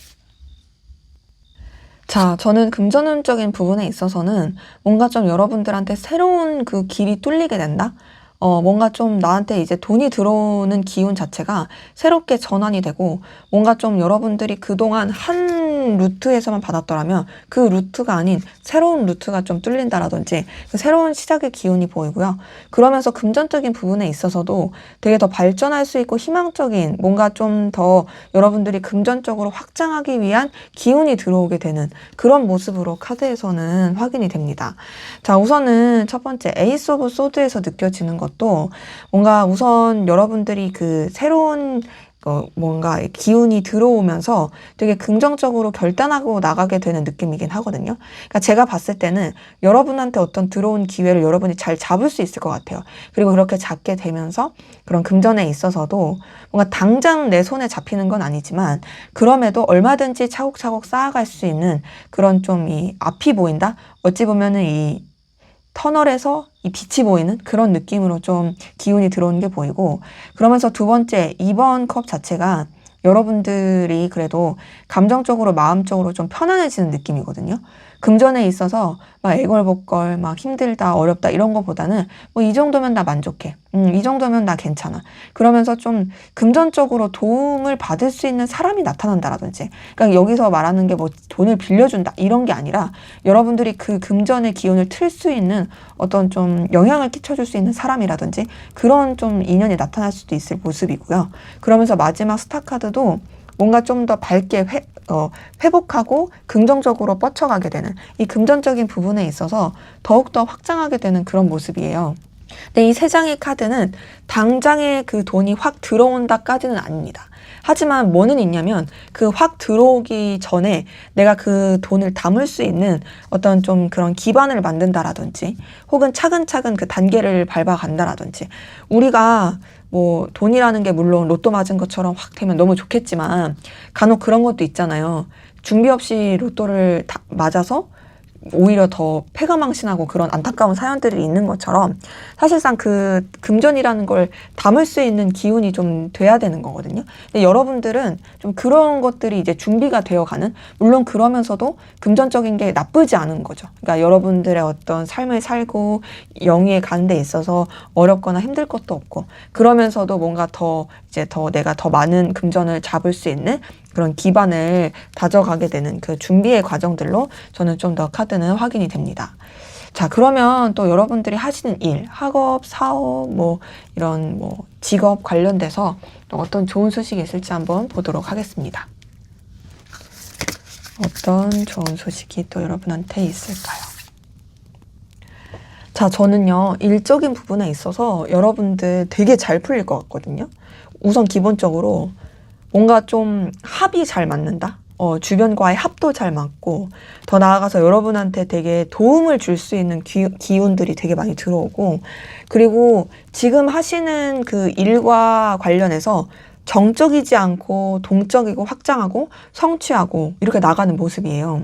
자, 저는 금전운적인 부분에 있어서는 뭔가 좀 여러분들한테 새로운 그 길이 뚫리게 된다? 뭔가 좀 나한테 이제 돈이 들어오는 기운 자체가 새롭게 전환이 되고, 뭔가 좀 여러분들이 그동안 한 루트에서만 받았더라면 그 루트가 아닌 새로운 루트가 좀 뚫린다라든지 그 새로운 시작의 기운이 보이고요. 그러면서 금전적인 부분에 있어서도 되게 더 발전할 수 있고 희망적인 뭔가 좀 더 여러분들이 금전적으로 확장하기 위한 기운이 들어오게 되는 그런 모습으로 카드에서는 확인이 됩니다. 자, 우선은 첫 번째 에이스 오브 소드에서 느껴지는 것도 뭔가 우선 여러분들이 그 새로운 뭔가 기운이 들어오면서 되게 긍정적으로 결단하고 나가게 되는 느낌이긴 하거든요. 그러니까 제가 봤을 때는 여러분한테 어떤 들어온 기회를 여러분이 잘 잡을 수 있을 것 같아요. 그리고 그렇게 잡게 되면서 그런 금전에 있어서도 뭔가 당장 내 손에 잡히는 건 아니지만 그럼에도 얼마든지 차곡차곡 쌓아갈 수 있는 그런 좀 이 앞이 보인다? 어찌 보면은 이 터널에서 이 빛이 보이는 그런 느낌으로 좀 기운이 들어오는 게 보이고, 그러면서 두 번째 2번 컵 자체가 여러분들이 그래도 감정적으로 마음적으로 좀 편안해지는 느낌이거든요. 금전에 있어서 막 애걸복걸 막 힘들다 어렵다 이런 거보다는 뭐 이 정도면 나 만족해, 이 정도면 나 괜찮아, 그러면서 좀 금전적으로 도움을 받을 수 있는 사람이 나타난다라든지, 그러니까 여기서 말하는 게 뭐 돈을 빌려준다 이런 게 아니라 여러분들이 그 금전의 기운을 틀 수 있는 어떤 좀 영향을 끼쳐줄 수 있는 사람이라든지 그런 좀 인연이 나타날 수도 있을 모습이고요. 그러면서 마지막 스타 카드도 뭔가 좀 더 밝게 회복하고 긍정적으로 뻗쳐가게 되는 이 금전적인 부분에 있어서 더욱더 확장하게 되는 그런 모습이에요. 근데 이 세 장의 카드는 당장에 그 돈이 확 들어온다까지는 아닙니다. 하지만 뭐는 있냐면 그 확 들어오기 전에 내가 그 돈을 담을 수 있는 어떤 좀 그런 기반을 만든다라든지 혹은 차근차근 그 단계를 밟아간다라든지, 우리가 뭐 돈이라는 게 물론 로또 맞은 것처럼 확 되면 너무 좋겠지만 간혹 그런 것도 있잖아요. 준비 없이 로또를 맞아서 오히려 더 패가망신하고 그런 안타까운 사연들이 있는 것처럼 사실상 그 금전이라는 걸 담을 수 있는 기운이 좀 돼야 되는 거거든요. 근데 여러분들은 좀 그런 것들이 이제 준비가 되어가는, 물론 그러면서도 금전적인 게 나쁘지 않은 거죠. 그러니까 여러분들의 어떤 삶을 살고 영위에 가는 데 있어서 어렵거나 힘들 것도 없고, 그러면서도 뭔가 더 이제 더 내가 더 많은 금전을 잡을 수 있는 그런 기반을 다져가게 되는 그 준비의 과정들로 저는 좀 더 카드는 확인이 됩니다. 자, 그러면 또 여러분들이 하시는 일, 학업, 사업, 뭐 이런 뭐 직업 관련돼서 또 어떤 좋은 소식이 있을지 한번 보도록 하겠습니다. 어떤 좋은 소식이 또 여러분한테 있을까요? 자, 저는요, 일적인 부분에 있어서 여러분들 되게 잘 풀릴 것 같거든요. 우선 기본적으로 뭔가 좀 합이 잘 맞는다? 주변과의 합도 잘 맞고, 더 나아가서 여러분한테 되게 도움을 줄 수 있는 기운들이 되게 많이 들어오고, 그리고 지금 하시는 그 일과 관련해서 정적이지 않고 동적이고 확장하고 성취하고 이렇게 나가는 모습이에요.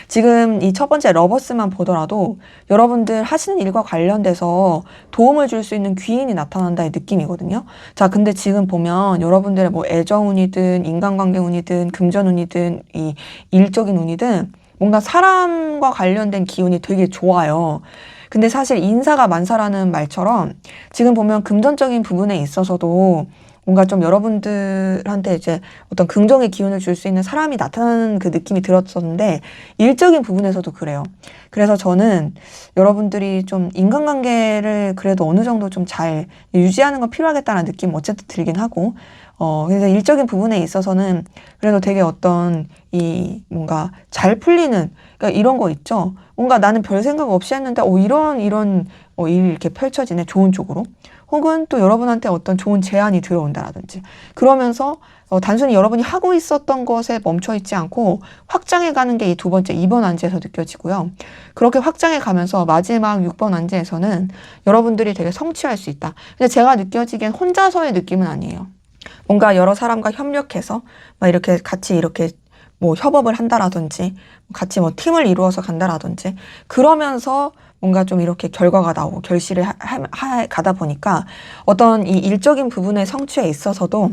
지금 이 첫 번째 러버스만 보더라도 여러분들 하시는 일과 관련돼서 도움을 줄 수 있는 귀인이 나타난다의 느낌이거든요. 자, 근데 지금 보면 여러분들의 뭐 애정운이든 인간관계 운이든 금전운이든 이 일적인 운이든 뭔가 사람과 관련된 기운이 되게 좋아요. 근데 사실 인사가 만사라는 말처럼 지금 보면 금전적인 부분에 있어서도 뭔가 좀 여러분들한테 이제 어떤 긍정의 기운을 줄 수 있는 사람이 나타나는 그 느낌이 들었었는데 일적인 부분에서도 그래요. 그래서 저는 여러분들이 좀 인간관계를 그래도 어느 정도 좀 잘 유지하는 건 필요하겠다는 느낌 어쨌든 들긴 하고 그래서 일적인 부분에 있어서는 그래도 되게 어떤 이 뭔가 잘 풀리는 그러니까 이런 거 있죠. 뭔가 나는 별 생각 없이 했는데 이런 일이 이렇게 펼쳐지네 좋은 쪽으로. 혹은 또 여러분한테 어떤 좋은 제안이 들어온다라든지 그러면서 단순히 여러분이 하고 있었던 것에 멈춰 있지 않고 확장해 가는 게 이 두 번째 2번 안지에서 느껴지고요. 그렇게 확장해 가면서 마지막 6번 안지에서는 여러분들이 되게 성취할 수 있다. 근데 제가 느껴지기엔 혼자서의 느낌은 아니에요. 뭔가 여러 사람과 협력해서 막 이렇게 같이 이렇게 뭐 협업을 한다라든지 같이 뭐 팀을 이루어서 간다라든지 그러면서 뭔가 좀 이렇게 결과가 나오고 결실을 가다 보니까 어떤 이 일적인 부분의 성취에 있어서도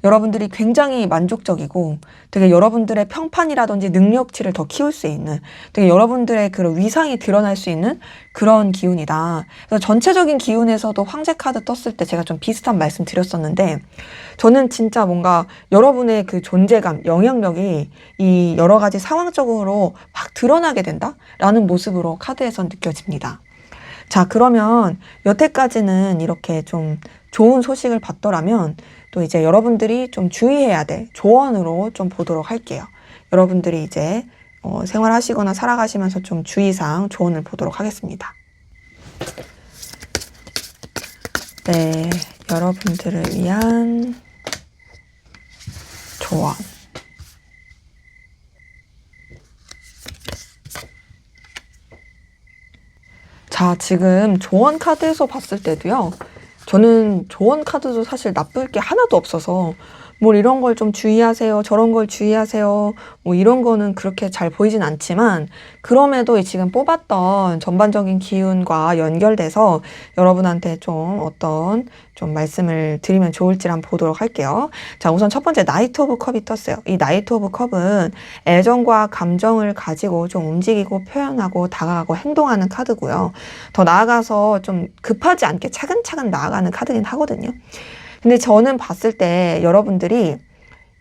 여러분들이 굉장히 만족적이고 되게 여러분들의 평판이라든지 능력치를 더 키울 수 있는 되게 여러분들의 그런 위상이 드러날 수 있는 그런 기운이다. 그래서 전체적인 기운에서도 황제 카드 떴을 때 제가 좀 비슷한 말씀 드렸었는데 저는 진짜 뭔가 여러분의 그 존재감, 영향력이 이 여러 가지 상황적으로 막 드러나게 된다라는 모습으로 카드에선 느껴집니다. 자, 그러면 여태까지는 이렇게 좀 좋은 소식을 봤더라면 또 이제 여러분들이 좀 주의해야 될 조언으로 좀 보도록 할게요. 여러분들이 이제 생활하시거나 살아가시면서 좀 주의사항 조언을 보도록 하겠습니다. 네, 여러분들을 위한 조언. 자, 지금 조언 카드에서 봤을 때도요. 저는 조언 카드도 사실 나쁠 게 하나도 없어서 뭐 이런 걸 좀 주의하세요. 저런 걸 주의하세요. 뭐 이런 거는 그렇게 잘 보이진 않지만 그럼에도 지금 뽑았던 전반적인 기운과 연결돼서 여러분한테 좀 어떤 좀 말씀을 드리면 좋을지 한번 보도록 할게요. 자, 우선 첫 번째 나이트 오브 컵이 떴어요. 이 나이트 오브 컵은 애정과 감정을 가지고 좀 움직이고 표현하고 다가가고 행동하는 카드고요. 더 나아가서 좀 급하지 않게 차근차근 나아가는 카드긴 하거든요. 근데 저는 봤을 때 여러분들이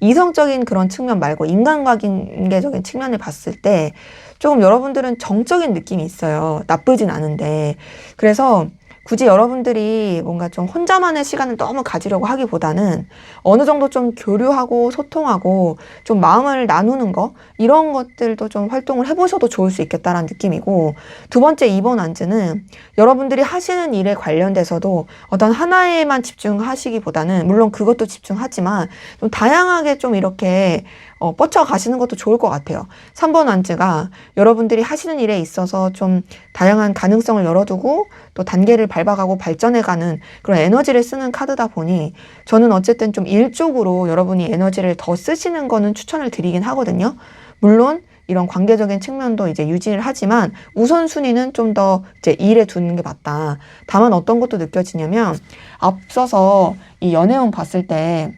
이성적인 그런 측면 말고 인간관계적인 측면을 봤을 때 조금 여러분들은 정적인 느낌이 있어요. 나쁘진 않은데. 그래서 굳이 여러분들이 뭔가 좀 혼자만의 시간을 너무 가지려고 하기보다는 어느 정도 좀 교류하고 소통하고 좀 마음을 나누는 거 이런 것들도 좀 활동을 해보셔도 좋을 수 있겠다라는 느낌이고 두 번째 2번 안즈는 여러분들이 하시는 일에 관련돼서도 어떤 하나에만 집중하시기보다는 물론 그것도 집중하지만 좀 다양하게 좀 이렇게 뻗쳐가시는 것도 좋을 것 같아요. 3번 안즈가 여러분들이 하시는 일에 있어서 좀 다양한 가능성을 열어두고 또 단계를 밟아가고 발전해가는 그런 에너지를 쓰는 카드다 보니 저는 어쨌든 좀 일적으로 여러분이 에너지를 더 쓰시는 거는 추천을 드리긴 하거든요. 물론 이런 관계적인 측면도 이제 유지를 하지만 우선순위는 좀 더 이제 일에 두는 게 맞다. 다만 어떤 것도 느껴지냐면 앞서서 이 연애운 봤을 때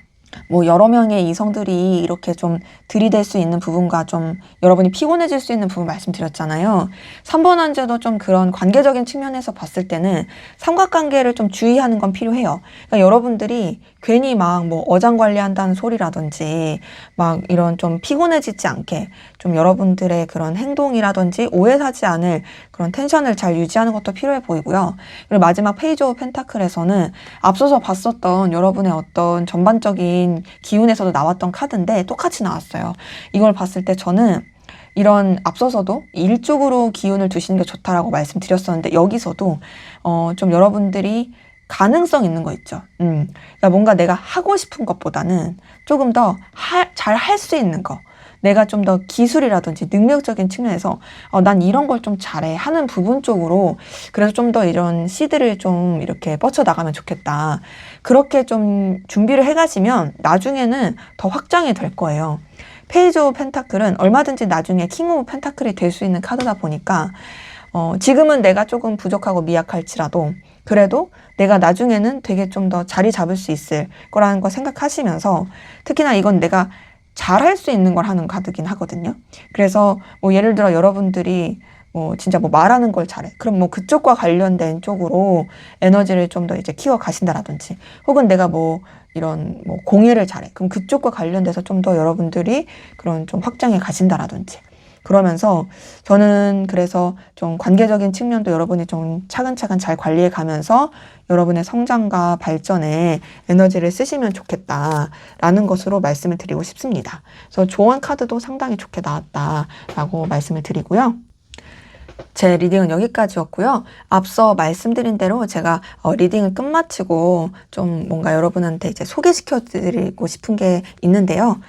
뭐 여러 명의 이성들이 이렇게 좀 들이댈 수 있는 부분과 좀 여러분이 피곤해질 수 있는 부분 말씀드렸잖아요. 3번 안제도 좀 그런 관계적인 측면에서 봤을 때는 삼각관계를 좀 주의하는 건 필요해요. 그러니까 여러분들이 괜히 막 뭐 어장관리한다는 소리라든지 막 이런 좀 피곤해지지 않게 좀 여러분들의 그런 행동이라든지 오해 사지 않을 그런 텐션을 잘 유지하는 것도 필요해 보이고요. 그리고 마지막 페이지 오브 펜타클에서는 앞서서 봤었던 여러분의 어떤 전반적인 기운에서도 나왔던 카드인데 똑같이 나왔어요. 이걸 봤을 때 저는 이런 앞서서도 일 쪽으로 기운을 두시는 게 좋다라고 말씀드렸었는데 여기서도 좀 여러분들이 가능성 있는 거 있죠. 그러니까 뭔가 내가 하고 싶은 것보다는 조금 더 잘 할 수 있는 거. 내가 좀 더 기술이라든지 능력적인 측면에서 난 이런 걸 좀 잘해 하는 부분 쪽으로 그래서 좀 더 이런 씨드를 좀 이렇게 뻗쳐나가면 좋겠다. 그렇게 좀 준비를 해가시면 나중에는 더 확장이 될 거예요. 페이지 오브 펜타클은 얼마든지 나중에 킹 오브 펜타클이 될 수 있는 카드다 보니까 지금은 내가 조금 부족하고 미약할지라도 그래도 내가 나중에는 되게 좀 더 자리 잡을 수 있을 거라는 거 생각하시면서 특히나 이건 내가 잘할 수 있는 걸 하는 카드긴 하거든요. 그래서 뭐 예를 들어 여러분들이 뭐 진짜 뭐 말하는 걸 잘해. 그럼 뭐 그쪽과 관련된 쪽으로 에너지를 좀 더 이제 키워 가신다라든지 혹은 내가 뭐 이런 뭐 공예를 잘해. 그럼 그쪽과 관련돼서 좀 더 여러분들이 그런 좀 확장해 가신다라든지 그러면서 저는 그래서 좀 관계적인 측면도 여러분이 좀 차근차근 잘 관리해 가면서 여러분의 성장과 발전에 에너지를 쓰시면 좋겠다라는 것으로 말씀을 드리고 싶습니다. 그래서 조언 카드도 상당히 좋게 나왔다라고 말씀을 드리고요. 제 리딩은 여기까지였고요. 앞서 말씀드린 대로 제가 리딩을 끝마치고 좀 뭔가 여러분한테 이제 소개시켜 드리고 싶은 게 있는데요.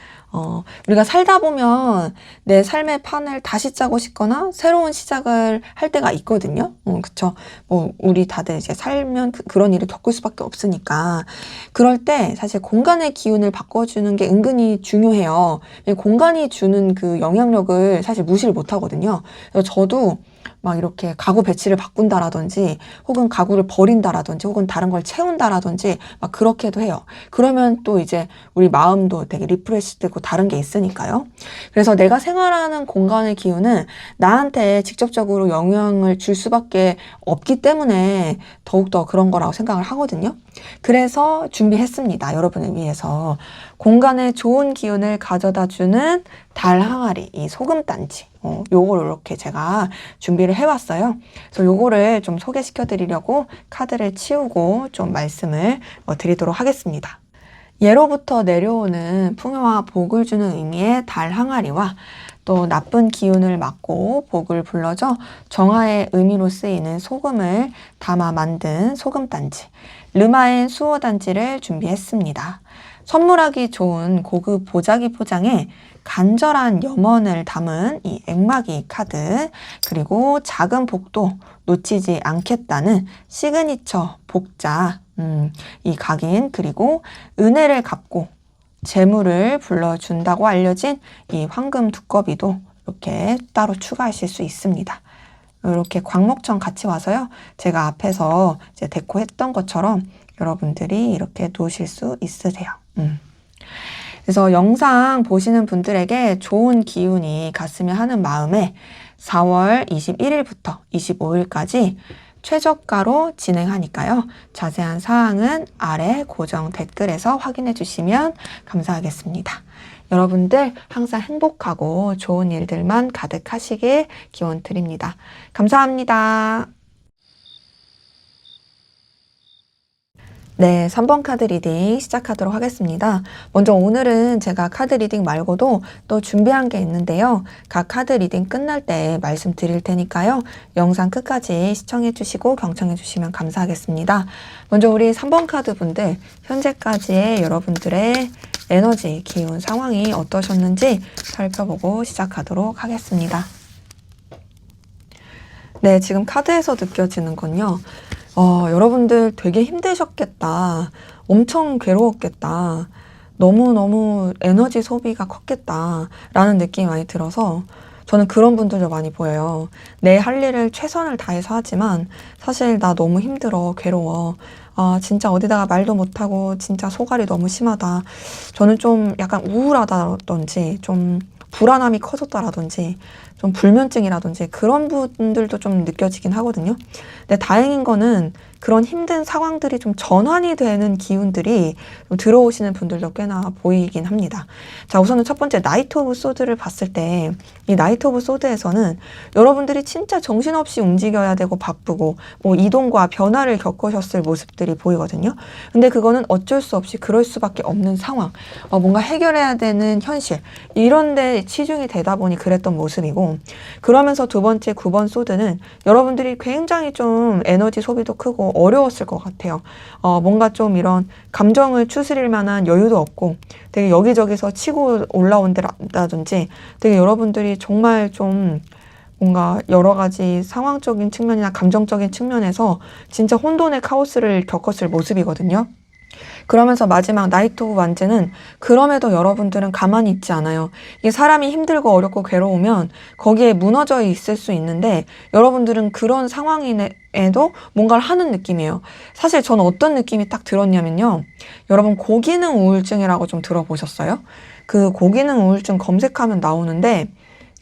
우리가 살다 보면 내 삶의 판을 다시 짜고 싶거나 새로운 시작을 할 때가 있거든요. 그쵸. 뭐, 우리 다들 이제 살면 그런 일을 겪을 수밖에 없으니까. 그럴 때 사실 공간의 기운을 바꿔주는 게 은근히 중요해요. 공간이 주는 그 영향력을 사실 무시를 못 하거든요. 그래서 저도 막 이렇게 가구 배치를 바꾼다라든지 혹은 가구를 버린다라든지 혹은 다른 걸 채운다라든지 막 그렇게도 해요. 그러면 또 이제 우리 마음도 되게 리프레시 되고 다른 게 있으니까요. 그래서 내가 생활하는 공간의 기운은 나한테 직접적으로 영향을 줄 수밖에 없기 때문에 더욱더 그런 거라고 생각을 하거든요. 그래서 준비했습니다. 여러분을 위해서. 공간에 좋은 기운을 가져다 주는 달 항아리, 이 소금단지. 요걸 이렇게 제가 준비를 해왔어요. 그래서 요거를 좀 소개시켜 드리려고 카드를 치우고 좀 말씀을 드리도록 하겠습니다. 예로부터 내려오는 풍요와 복을 주는 의미의 달 항아리와 또 나쁜 기운을 막고 복을 불러줘 정화의 의미로 쓰이는 소금을 담아 만든 소금단지, 르마엔 수호단지를 준비했습니다. 선물하기 좋은 고급 보자기 포장에 간절한 염원을 담은 이 액마기 카드, 그리고 작은 복도 놓치지 않겠다는 시그니처 복자, 이 각인, 그리고 은혜를 갚고 재물을 불러준다고 알려진 이 황금 두꺼비도 이렇게 따로 추가하실 수 있습니다. 이렇게 광목청 같이 와서요. 제가 앞에서 이제 데코했던 것처럼 여러분들이 이렇게 놓으실 수 있으세요. 그래서 영상 보시는 분들에게 좋은 기운이 갔으면 하는 마음에 4월 21일부터 25일까지 최저가로 진행하니까요. 자세한 사항은 아래 고정 댓글에서 확인해 주시면 감사하겠습니다. 여러분들 항상 행복하고 좋은 일들만 가득하시길 기원 드립니다. 감사합니다. 네, 3번 카드 리딩 시작하도록 하겠습니다. 먼저 오늘은 제가 카드 리딩 말고도 또 준비한 게 있는데요. 각 카드 리딩 끝날 때 말씀드릴 테니까요. 영상 끝까지 시청해 주시고 경청해 주시면 감사하겠습니다. 먼저 우리 3번 카드 분들, 현재까지의 여러분들의 에너지, 기운, 상황이 어떠셨는지 살펴보고 시작하도록 하겠습니다. 네, 지금 카드에서 느껴지는 건요. 여러분들 되게 힘드셨겠다. 엄청 괴로웠겠다. 너무너무 에너지 소비가 컸겠다. 라는 느낌이 많이 들어서 저는 그런 분들도 많이 보여요. 내 할 일을 최선을 다해서 하지만 사실 나 너무 힘들어, 괴로워. 진짜 어디다가 말도 못하고 진짜 소갈이 너무 심하다. 저는 좀 약간 우울하다든지 좀 불안함이 커졌다라든지 좀 불면증이라든지 그런 분들도 좀 느껴지긴 하거든요. 근데 다행인 거는 그런 힘든 상황들이 좀 전환이 되는 기운들이 좀 들어오시는 분들도 꽤나 보이긴 합니다. 자, 우선은 첫 번째 나이트 오브 소드를 봤을 때 이 나이트 오브 소드에서는 여러분들이 진짜 정신없이 움직여야 되고 바쁘고 뭐 이동과 변화를 겪으셨을 모습들이 보이거든요. 근데 그거는 어쩔 수 없이 그럴 수밖에 없는 상황, 뭔가 해결해야 되는 현실, 이런 데 치중이 되다 보니 그랬던 모습이고, 그러면서 두 번째 9번 소드는 여러분들이 굉장히 좀 에너지 소비도 크고 어려웠을 것 같아요. 뭔가 좀 이런 감정을 추스릴 만한 여유도 없고 되게 여기저기서 치고 올라온다든지 되게 여러분들이 정말 좀 뭔가 여러 가지 상황적인 측면이나 감정적인 측면에서 진짜 혼돈의 카오스를 겪었을 모습이거든요. 그러면서 마지막 나이트 오브 완즈는 그럼에도 여러분들은 가만히 있지 않아요. 이게 사람이 힘들고 어렵고 괴로우면 거기에 무너져 있을 수 있는데 여러분들은 그런 상황에도 뭔가를 하는 느낌이에요. 사실 저는 어떤 느낌이 딱 들었냐면요. 여러분 고기능 우울증이라고 좀 들어보셨어요? 그 고기능 우울증 검색하면 나오는데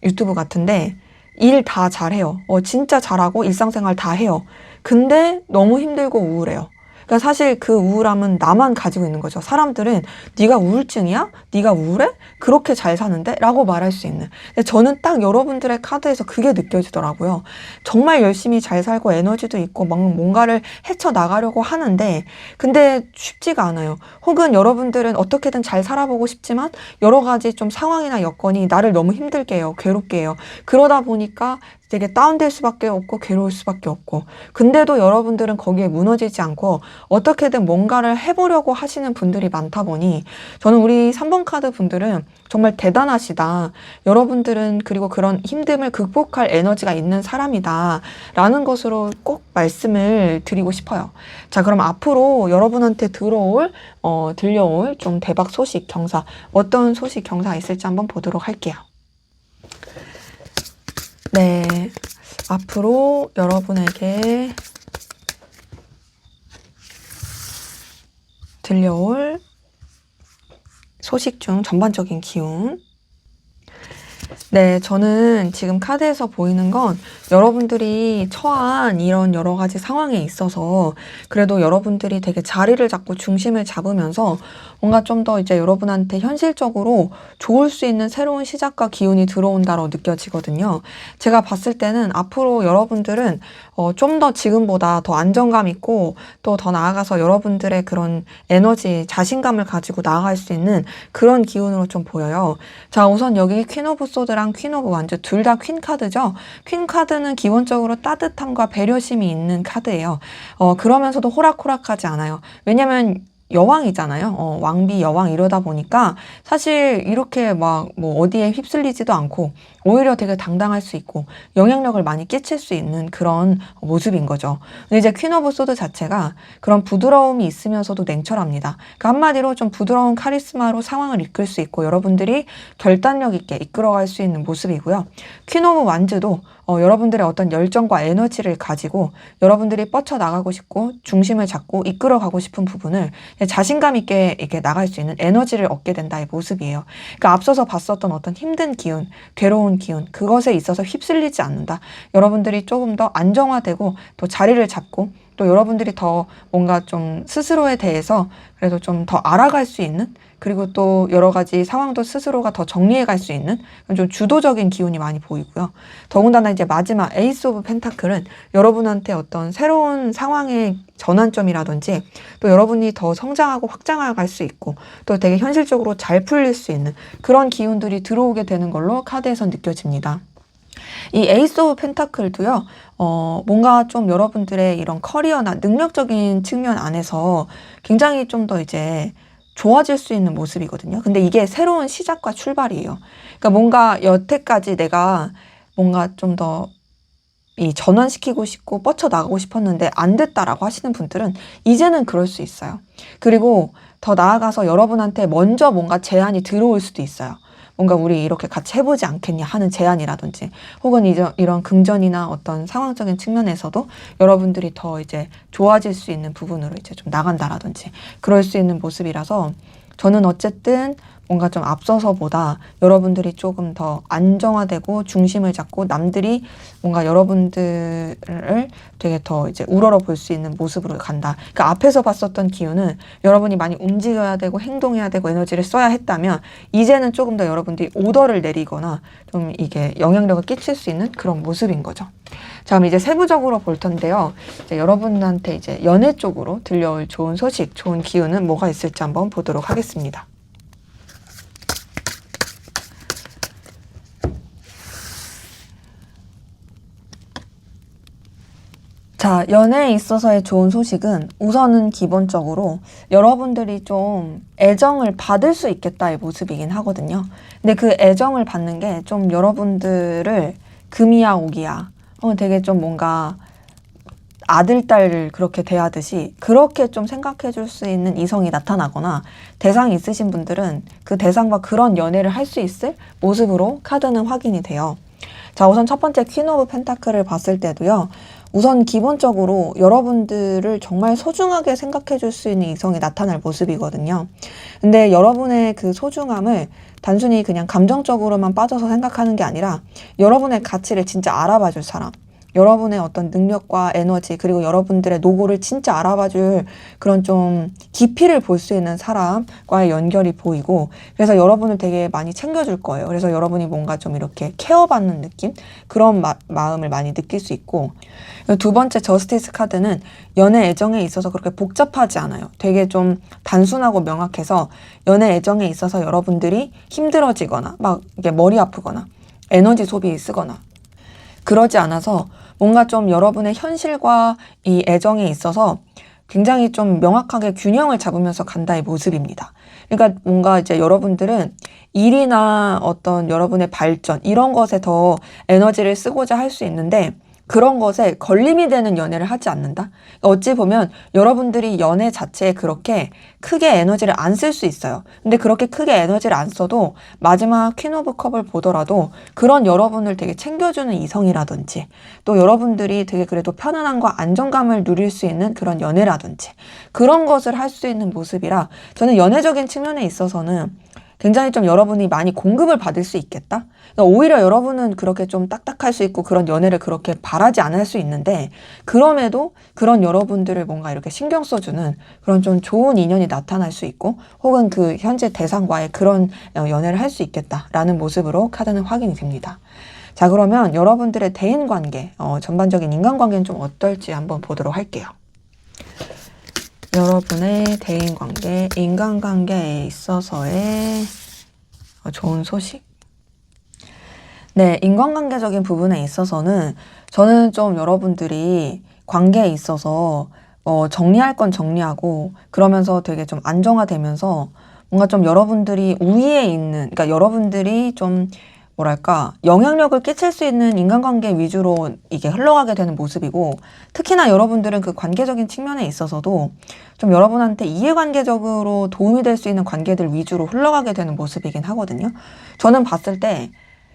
유튜브 같은데 일 다 잘해요. 진짜 잘하고 일상생활 다 해요. 근데 너무 힘들고 우울해요. 그러니까 사실 그 우울함은 나만 가지고 있는 거죠. 사람들은 네가 우울증이야? 네가 우울해? 그렇게 잘 사는데? 라고 말할 수 있는. 근데 저는 딱 여러분들의 카드에서 그게 느껴지더라고요. 정말 열심히 잘 살고 에너지도 있고 막 뭔가를 헤쳐나가려고 하는데 근데 쉽지가 않아요. 혹은 여러분들은 어떻게든 잘 살아보고 싶지만 여러 가지 좀 상황이나 여건이 나를 너무 힘들게 해요. 괴롭게 해요. 그러다 보니까 되게 다운될 수밖에 없고 괴로울 수밖에 없고, 근데도 여러분들은 거기에 무너지지 않고 어떻게든 뭔가를 해보려고 하시는 분들이 많다 보니 저는 우리 3번 카드 분들은 정말 대단하시다. 여러분들은 그리고 그런 힘듦을 극복할 에너지가 있는 사람이다 라는 것으로 꼭 말씀을 드리고 싶어요. 자, 그럼 앞으로 여러분한테 들려올 좀 대박 소식, 경사, 어떤 소식, 경사가 있을지 한번 보도록 할게요. 네, 앞으로 여러분에게 들려올 소식 중 전반적인 기운. 네, 저는 지금 카드에서 보이는 건 여러분들이 처한 이런 여러 가지 상황에 있어서 그래도 여러분들이 되게 자리를 잡고 중심을 잡으면서 뭔가 좀 더 이제 여러분한테 현실적으로 좋을 수 있는 새로운 시작과 기운이 들어온다고 느껴지거든요. 제가 봤을 때는 앞으로 여러분들은 좀 더 지금보다 더 안정감 있고 또 더 나아가서 여러분들의 그런 에너지, 자신감을 가지고 나아갈 수 있는 그런 기운으로 좀 보여요. 자, 우선 여기 퀸 오브 소드랑 퀸 오브 완즈 둘 다 퀸 카드죠. 퀸 카드는 기본적으로 따뜻함과 배려심이 있는 카드예요. 그러면서도 호락호락하지 않아요. 왜냐면 여왕이잖아요. 왕비, 여왕 이러다 보니까 사실 이렇게 막 뭐 어디에 휩쓸리지도 않고 오히려 되게 당당할 수 있고 영향력을 많이 끼칠 수 있는 그런 모습인 거죠. 근데 이제 퀸 오브 소드 자체가 그런 부드러움이 있으면서도 냉철합니다. 그러니까 한마디로 좀 부드러운 카리스마로 상황을 이끌 수 있고 여러분들이 결단력 있게 이끌어갈 수 있는 모습이고요. 퀸 오브 완즈도 여러분들의 어떤 열정과 에너지를 가지고 여러분들이 뻗쳐나가고 싶고 중심을 잡고 이끌어가고 싶은 부분을 자신감 있게 이렇게 나갈 수 있는 에너지를 얻게 된다의 모습이에요. 그러니까 앞서서 봤었던 어떤 힘든 기운, 괴로운 기운, 그것에 있어서 휩쓸리지 않는다. 여러분들이 조금 더 안정화되고 또 자리를 잡고 또 여러분들이 더 뭔가 좀 스스로에 대해서 그래도 좀 더 알아갈 수 있는, 그리고 또 여러 가지 상황도 스스로가 더 정리해 갈 수 있는 좀 주도적인 기운이 많이 보이고요. 더군다나 이제 마지막 에이스 오브 펜타클은 여러분한테 어떤 새로운 상황의 전환점이라든지 또 여러분이 더 성장하고 확장해 갈 수 있고 또 되게 현실적으로 잘 풀릴 수 있는 그런 기운들이 들어오게 되는 걸로 카드에서 느껴집니다. 이 에이스 오브 펜타클도요, 뭔가 좀 여러분들의 이런 커리어나 능력적인 측면 안에서 굉장히 좀 더 이제 좋아질 수 있는 모습이거든요. 근데 이게 새로운 시작과 출발이에요. 그러니까 뭔가 여태까지 내가 뭔가 좀 더 이 전환시키고 싶고 뻗쳐나가고 싶었는데 안 됐다라고 하시는 분들은 이제는 그럴 수 있어요. 그리고 더 나아가서 여러분한테 먼저 뭔가 제안이 들어올 수도 있어요. 뭔가 우리 이렇게 같이 해보지 않겠냐 하는 제안이라든지 혹은 이런 긍정이나 어떤 상황적인 측면에서도 여러분들이 더 이제 좋아질 수 있는 부분으로 이제 좀 나간다라든지 그럴 수 있는 모습이라서 저는 어쨌든 뭔가 좀 앞서서보다 여러분들이 조금 더 안정화되고 중심을 잡고 남들이 뭔가 여러분들을 되게 더 이제 우러러 볼 수 있는 모습으로 간다. 그러니까 앞에서 봤었던 기운은 여러분이 많이 움직여야 되고 행동해야 되고 에너지를 써야 했다면 이제는 조금 더 여러분들이 오더를 내리거나 좀 이게 영향력을 끼칠 수 있는 그런 모습인 거죠. 자, 그럼 이제 세부적으로 볼 텐데요. 이제 여러분한테 이제 연애 쪽으로 들려올 좋은 소식, 좋은 기운은 뭐가 있을지 한번 보도록 하겠습니다. 자, 연애에 있어서의 좋은 소식은 우선은 기본적으로 여러분들이 좀 애정을 받을 수 있겠다의 모습이긴 하거든요. 근데 그 애정을 받는 게 좀 여러분들을 금이야 오기야 되게 좀 뭔가 아들, 딸을 그렇게 대하듯이 그렇게 좀 생각해 줄 수 있는 이성이 나타나거나 대상이 있으신 분들은 그 대상과 그런 연애를 할 수 있을 모습으로 카드는 확인이 돼요. 자, 우선 첫 번째 퀸 오브 펜타클을 봤을 때도요. 우선 기본적으로 여러분들을 정말 소중하게 생각해 줄 수 있는 이성이 나타날 모습이거든요. 근데 여러분의 그 소중함을 단순히 그냥 감정적으로만 빠져서 생각하는 게 아니라 여러분의 가치를 진짜 알아봐 줄 사람, 여러분의 어떤 능력과 에너지 그리고 여러분들의 노고를 진짜 알아봐줄 그런 좀 깊이를 볼 수 있는 사람과의 연결이 보이고 그래서 여러분을 되게 많이 챙겨줄 거예요. 그래서 여러분이 뭔가 좀 이렇게 케어받는 느낌? 그런 마음을 많이 느낄 수 있고 두 번째 저스티스 카드는 연애 애정에 있어서 그렇게 복잡하지 않아요. 되게 좀 단순하고 명확해서 연애 애정에 있어서 여러분들이 힘들어지거나 막 이게 머리 아프거나 에너지 소비 쓰거나 그러지 않아서 뭔가 좀 여러분의 현실과 이 애정에 있어서 굉장히 좀 명확하게 균형을 잡으면서 간다의 모습입니다. 그러니까 뭔가 이제 여러분들은 일이나 어떤 여러분의 발전 이런 것에 더 에너지를 쓰고자 할 수 있는데 그런 것에 걸림이 되는 연애를 하지 않는다? 어찌 보면 여러분들이 연애 자체에 그렇게 크게 에너지를 안 쓸 수 있어요. 근데 그렇게 크게 에너지를 안 써도 마지막 퀸 오브 컵을 보더라도 그런 여러분을 되게 챙겨주는 이성이라든지 또 여러분들이 되게 그래도 편안함과 안정감을 누릴 수 있는 그런 연애라든지 그런 것을 할 수 있는 모습이라 저는 연애적인 측면에 있어서는 굉장히 좀 여러분이 많이 공급을 받을 수 있겠다? 그러니까 오히려 여러분은 그렇게 좀 딱딱할 수 있고 그런 연애를 그렇게 바라지 않을 수 있는데 그럼에도 그런 여러분들을 뭔가 이렇게 신경 써주는 그런 좀 좋은 인연이 나타날 수 있고 혹은 그 현재 대상과의 그런 연애를 할 수 있겠다라는 모습으로 카드는 확인이 됩니다. 자, 그러면 여러분들의 대인관계, 전반적인 인간관계는 좀 어떨지 한번 보도록 할게요. 여러분의 대인관계, 인간관계에 있어서의 좋은 소식? 네, 인간관계적인 부분에 있어서는 저는 좀 여러분들이 관계에 있어서 정리할 건 정리하고 그러면서 되게 좀 안정화되면서 뭔가 좀 여러분들이 우위에 있는, 그러니까 여러분들이 좀 뭐랄까 영향력을 끼칠 수 있는 인간관계 위주로 이게 흘러가게 되는 모습이고 특히나 여러분들은 그 관계적인 측면에 있어서도 좀 여러분한테 이해관계적으로 도움이 될 수 있는 관계들 위주로 흘러가게 되는 모습이긴 하거든요. 저는 봤을 때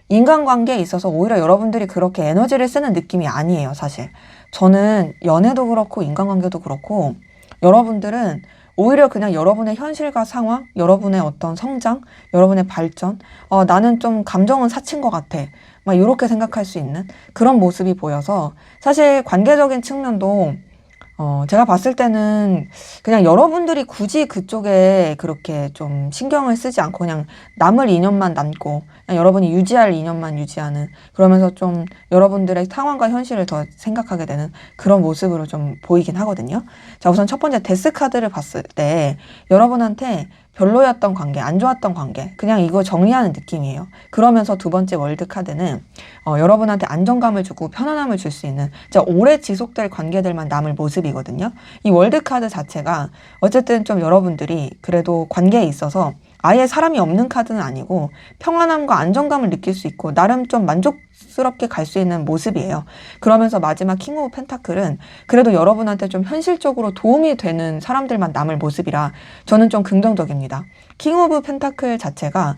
인간관계에 있어서 오히려 여러분들이 그렇게 에너지를 쓰는 느낌이 아니에요, 사실. 저는 연애도 그렇고 인간관계도 그렇고 여러분들은 오히려 그냥 여러분의 현실과 상황, 여러분의 어떤 성장, 여러분의 발전, 나는 좀 감정은 사친 것 같아. 막 이렇게 생각할 수 있는 그런 모습이 보여서 사실 관계적인 측면도 제가 봤을 때는 그냥 여러분들이 굳이 그쪽에 그렇게 좀 신경을 쓰지 않고 그냥 남을 인연만 남고 그냥 여러분이 유지할 인연만 유지하는 그러면서 좀 여러분들의 상황과 현실을 더 생각하게 되는 그런 모습으로 좀 보이긴 하거든요. 자, 우선 첫 번째 데스 카드를 봤을 때 여러분한테 별로였던 관계, 안 좋았던 관계 그냥 이거 정리하는 느낌이에요. 그러면서 두 번째 월드 카드는 여러분한테 안정감을 주고 편안함을 줄 수 있는 진짜 오래 지속될 관계들만 남을 모습이거든요. 이 월드 카드 자체가 어쨌든 좀 여러분들이 그래도 관계에 있어서 아예 사람이 없는 카드는 아니고 평안함과 안정감을 느낄 수 있고 나름 좀 만족스럽게 갈 수 있는 모습이에요. 그러면서 마지막 킹 오브 펜타클은 그래도 여러분한테 좀 현실적으로 도움이 되는 사람들만 남을 모습이라 저는 좀 긍정적입니다. 킹 오브 펜타클 자체가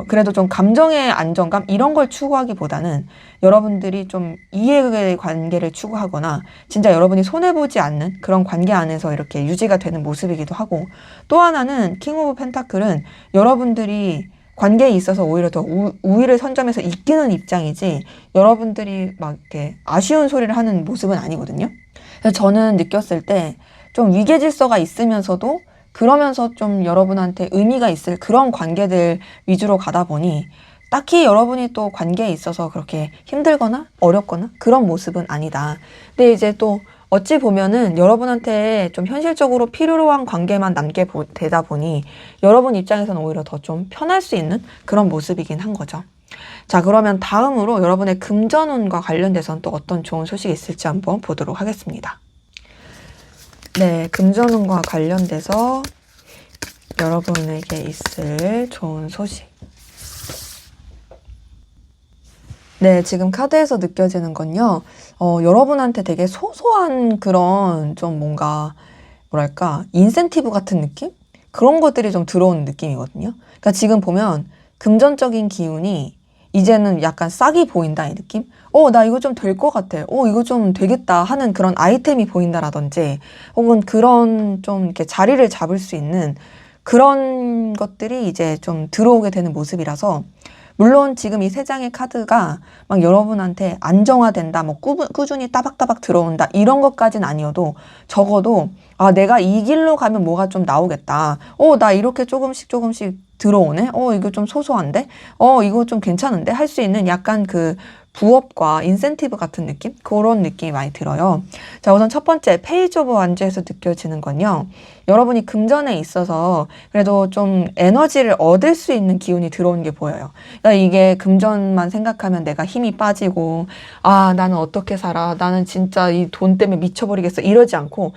그래도 좀 감정의 안정감 이런 걸 추구하기보다는 여러분들이 좀 이해의 관계를 추구하거나 진짜 여러분이 손해보지 않는 그런 관계 안에서 이렇게 유지가 되는 모습이기도 하고 또 하나는 킹 오브 펜타클은 말은 여러분들이 관계에 있어서 오히려 더 우위를 선점해서 이기는 입장이지 여러분들이 막 이렇게 아쉬운 소리를 하는 모습은 아니거든요. 그래서 저는 느꼈을 때 좀 위계질서가 있으면서도 그러면서 좀 여러분한테 의미가 있을 그런 관계들 위주로 가다 보니 딱히 여러분이 또 관계에 있어서 그렇게 힘들거나 어렵거나 그런 모습은 아니다. 근데 이제 또 어찌 보면은 여러분한테 좀 현실적으로 필요로 한 관계만 남게 되다 보니 여러분 입장에서는 오히려 더 좀 편할 수 있는 그런 모습이긴 한 거죠. 자, 그러면 다음으로 여러분의 금전운과 관련돼서는 또 어떤 좋은 소식이 있을지 한번 보도록 하겠습니다. 네, 금전운과 관련돼서 여러분에게 있을 좋은 소식. 네, 지금 카드에서 느껴지는 건요, 여러분한테 되게 소소한 그런 좀 뭔가, 뭐랄까, 인센티브 같은 느낌? 그런 것들이 좀 들어오는 느낌이거든요. 그러니까 지금 보면 금전적인 기운이 이제는 약간 싹이 보인다, 이 느낌? 나 이거 좀 될 것 같아. 이거 좀 되겠다 하는 그런 아이템이 보인다라든지, 혹은 그런 좀 이렇게 자리를 잡을 수 있는 그런 것들이 이제 좀 들어오게 되는 모습이라서, 물론 지금 이 세 장의 카드가 막 여러분한테 안정화된다, 뭐 꾸준히 따박따박 들어온다, 이런 것까지는 아니어도 적어도 내가 이 길로 가면 뭐가 좀 나오겠다. 나 이렇게 조금씩 들어오네? 이거 좀 소소한데? 이거 좀 괜찮은데? 할 수 있는 약간 그 부업과 인센티브 같은 느낌? 그런 느낌이 많이 들어요. 자, 우선 첫 번째 페이지 오브 완즈에서 느껴지는 건요. 여러분이 금전에 있어서 그래도 좀 에너지를 얻을 수 있는 기운이 들어오는 게 보여요. 그러니까 이게 금전만 생각하면 내가 힘이 빠지고 나는 어떻게 살아? 나는 진짜 이 돈 때문에 미쳐버리겠어. 이러지 않고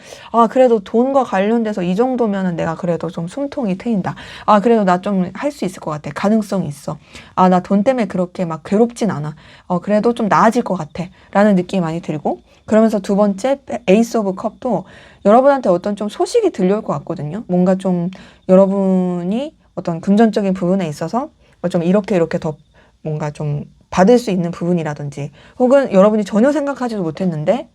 그래도 돈과 관련돼서 이 정도면은 내가 그래도 좀 숨통이 트인다. 그래도 나 좀 할 수 있을 것 같아. 가능성이 있어. 나 돈 때문에 그렇게 막 괴롭진 않아. 그래도 좀 나아질 것 같아. 라는 느낌이 많이 들고 그러면서 두 번째 에이스 오브 컵도 여러분한테 어떤 좀 소식이 들려올 것 같거든요. 뭔가 좀 여러분이 어떤 금전적인 부분에 있어서 좀 이렇게 더 뭔가 좀 받을 수 있는 부분이라든지 혹은 여러분이 전혀 생각하지도 못했는데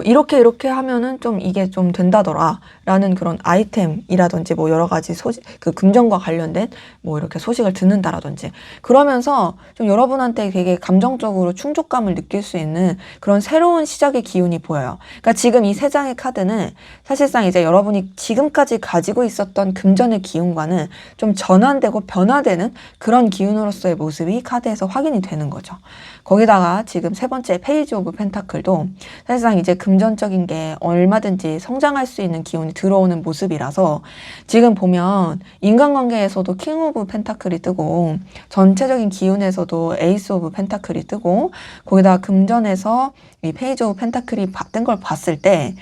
이렇게 하면은 좀 이게 좀 된다더라 라는 그런 아이템이라든지 뭐 여러 가지 소식, 그 금전과 관련된 뭐 이렇게 소식을 듣는다라든지 그러면서 좀 여러분한테 되게 감정적으로 충족감을 느낄 수 있는 그런 새로운 시작의 기운이 보여요. 그러니까 지금 이 세 장의 카드는 사실상 이제 여러분이 지금까지 가지고 있었던 금전의 기운과는 좀 전환되고 변화되는 그런 기운으로서의 모습이 카드에서 확인이 되는 거죠. 거기다가 지금 세 번째 페이지 오브 펜타클도 사실상 이제 금전적인 게 얼마든지 성장할 수 있는 기운이 들어오는 모습이라서 지금 보면 인간관계에서도 킹 오브 펜타클이 뜨고 전체적인 기운에서도 에이스 오브 펜타클이 뜨고 거기다가 금전에서 이 페이지 오브 펜타클이 뜬 걸 봤을 때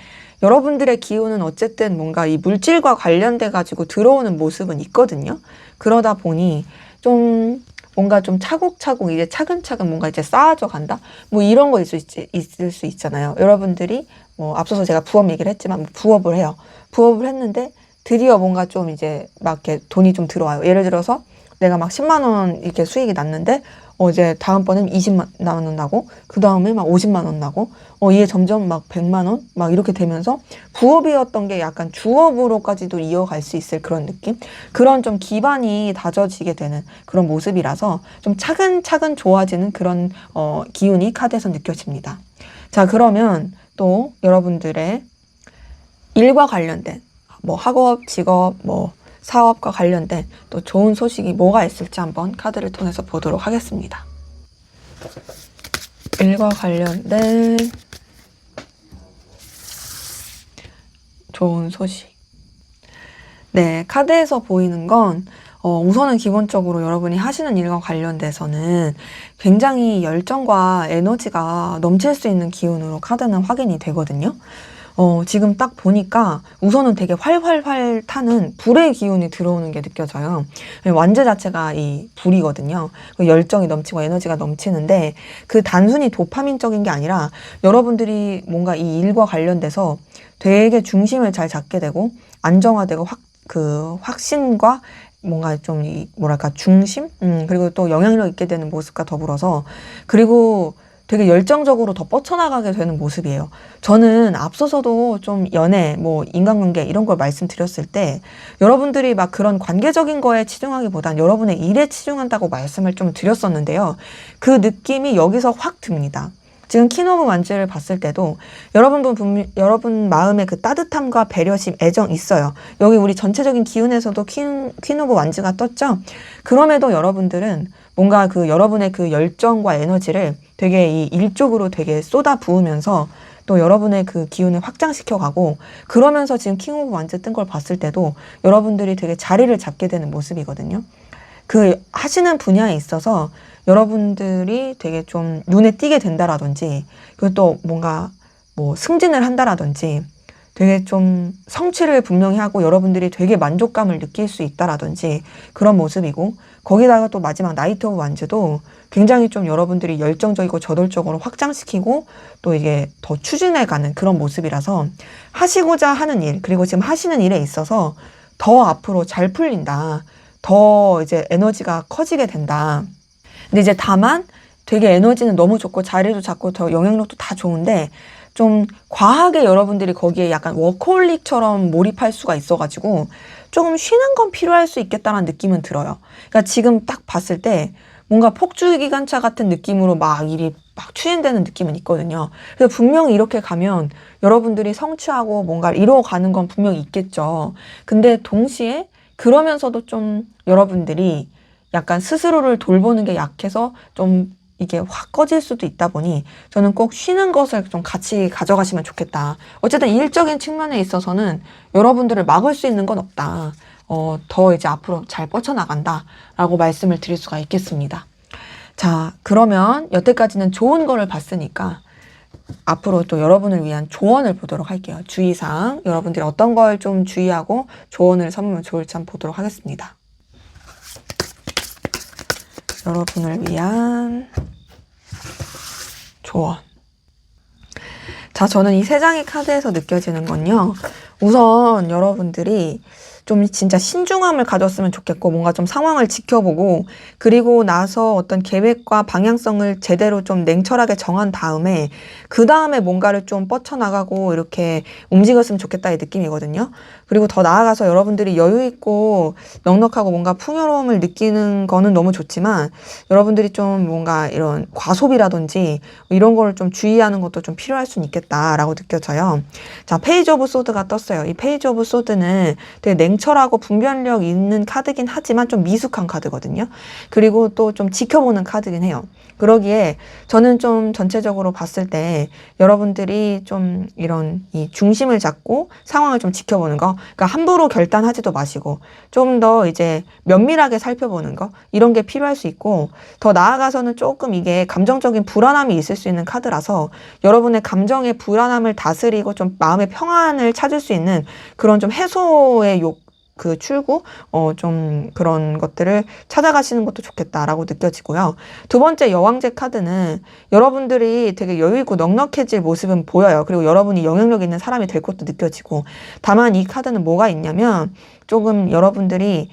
여러분들의 기운은 어쨌든 뭔가 이 물질과 관련돼 가지고 들어오는 모습은 있거든요. 그러다 보니 좀 뭔가 좀 차곡차곡 이제 차근차근 뭔가 이제 쌓아져 간다? 뭐 이런 거 있을 수 있잖아요. 여러분들이 뭐 앞서서 제가 부업 얘기를 했지만 뭐 부업을 해요. 부업을 했는데 드디어 뭔가 좀 이제 막 이렇게 돈이 좀 들어와요. 예를 들어서 내가 막 10만 원 이렇게 수익이 났는데 이제 다음번엔 20만 원 나고 그 다음에 막 50만 원 나고 이게 점점 막 100만 원 막 이렇게 되면서 부업이었던 게 약간 주업으로까지도 이어갈 수 있을 그런 느낌? 그런 좀 기반이 다져지게 되는 그런 모습이라서 좀 차근차근 좋아지는 그런 기운이 카드에서 느껴집니다. 자, 그러면 또 여러분들의 일과 관련된 뭐 학업, 직업, 뭐 사업과 관련된 또 좋은 소식이 뭐가 있을지 한번 카드를 통해서 보도록 하겠습니다. 일과 관련된 좋은 소식. 네, 카드에서 보이는 건 우선은 기본적으로 여러분이 하시는 일과 관련돼서는 굉장히 열정과 에너지가 넘칠 수 있는 기운으로 카드는 확인이 되거든요. 지금 딱 보니까 우선은 되게 활활활 타는 불의 기운이 들어오는 게 느껴져요. 완즈 자체가 이 불이거든요. 그 열정이 넘치고 에너지가 넘치는데 그 단순히 도파민적인 게 아니라 여러분들이 뭔가 이 일과 관련돼서 되게 중심을 잘 잡게 되고 안정화되고 확신과 뭔가 좀 뭐랄까 중심? 그리고 또 영향력 있게 되는 모습과 더불어서 그리고 되게 열정적으로 더 뻗쳐나가게 되는 모습이에요. 저는 앞서서도 좀 연애, 뭐 인간관계 이런 걸 말씀드렸을 때 여러분들이 막 그런 관계적인 거에 치중하기보단 여러분의 일에 치중한다고 말씀을 좀 드렸었는데요. 그 느낌이 여기서 확 듭니다. 지금 퀸 오브 완즈를 봤을 때도 여러분 마음에 그 따뜻함과 배려심, 애정 있어요. 여기 우리 전체적인 기운에서도 퀸 오브 완즈가 떴죠. 그럼에도 여러분들은 뭔가 그 여러분의 그 열정과 에너지를 되게 이 일 쪽으로 되게 쏟아 부으면서 또 여러분의 그 기운을 확장시켜 가고, 그러면서 지금 킹 오브 완즈 뜬 걸 봤을 때도 여러분들이 되게 자리를 잡게 되는 모습이거든요. 그 하시는 분야에 있어서 여러분들이 되게 좀 눈에 띄게 된다라든지, 그리고 또 뭔가 뭐 승진을 한다라든지, 되게 좀 성취를 분명히 하고 여러분들이 되게 만족감을 느낄 수 있다라든지 그런 모습이고, 거기다가 또 마지막 나이트 오브 완즈도 굉장히 좀 여러분들이 열정적이고 저돌적으로 확장시키고 또 이게 더 추진해가는 그런 모습이라서 하시고자 하는 일, 그리고 지금 하시는 일에 있어서 더 앞으로 잘 풀린다. 더 이제 에너지가 커지게 된다. 근데 이제 다만 되게 에너지는 너무 좋고 자리도 잡고 더 영향력도 다 좋은데 좀 과하게 여러분들이 거기에 약간 워커홀릭처럼 몰입할 수가 있어가지고 조금 쉬는 건 필요할 수 있겠다는 느낌은 들어요. 그러니까 지금 딱 봤을 때 뭔가 폭주기관차 같은 느낌으로 막 일이 막 추진되는 느낌은 있거든요. 그래서 분명히 이렇게 가면 여러분들이 성취하고 뭔가를 이루어가는 건 분명히 있겠죠. 근데 동시에 그러면서도 좀 여러분들이 약간 스스로를 돌보는 게 약해서 좀 이게 확 꺼질 수도 있다 보니 저는 꼭 쉬는 것을 좀 같이 가져가시면 좋겠다. 어쨌든 일적인 측면에 있어서는 여러분들을 막을 수 있는 건 없다. 더 이제 앞으로 잘 뻗쳐나간다 라고 말씀을 드릴 수가 있겠습니다. 자, 그러면 여태까지는 좋은 거를 봤으니까 앞으로 또 여러분을 위한 조언을 보도록 할게요. 주의사항, 여러분들이 어떤 걸 좀 주의하고 조언을 삼으면 좋을지 한번 보도록 하겠습니다. 여러분을 위한 조언. 자, 저는 이 세 장의 카드에서 느껴지는 건요. 우선 여러분들이 좀 진짜 신중함을 가졌으면 좋겠고, 뭔가 좀 상황을 지켜보고, 그리고 나서 어떤 계획과 방향성을 제대로 좀 냉철하게 정한 다음에, 그 다음에 뭔가를 좀 뻗쳐나가고 이렇게 움직였으면 좋겠다 이 느낌이거든요. 그리고 더 나아가서 여러분들이 여유있고 넉넉하고 뭔가 풍요로움을 느끼는 거는 너무 좋지만, 여러분들이 좀 뭔가 이런 과소비라든지 이런 거를 좀 주의하는 것도 좀 필요할 수는 있겠다라고 느껴져요. 자, 페이지 오브 소드가 떴어요. 이 페이지 오브 소드는 되게 냉철하고 분별력 있는 카드긴 하지만 좀 미숙한 카드거든요. 그리고 또 좀 지켜보는 카드긴 해요. 그러기에 저는 좀 전체적으로 봤을 때 여러분들이 좀 이런 이 중심을 잡고 상황을 좀 지켜보는 거, 그러니까 함부로 결단하지도 마시고 좀 더 이제 면밀하게 살펴보는 거, 이런 게 필요할 수 있고, 더 나아가서는 조금 이게 감정적인 불안함이 있을 수 있는 카드라서 여러분의 감정의 불안함을 다스리고 좀 마음의 평안을 찾을 수 있는 그런 좀 해소의 그 출구, 좀 그런 것들을 찾아가시는 것도 좋겠다라고 느껴지고요. 두 번째 여왕제 카드는 여러분들이 되게 여유있고 넉넉해질 모습은 보여요. 그리고 여러분이 영향력 있는 사람이 될 것도 느껴지고, 다만 이 카드는 뭐가 있냐면 조금 여러분들이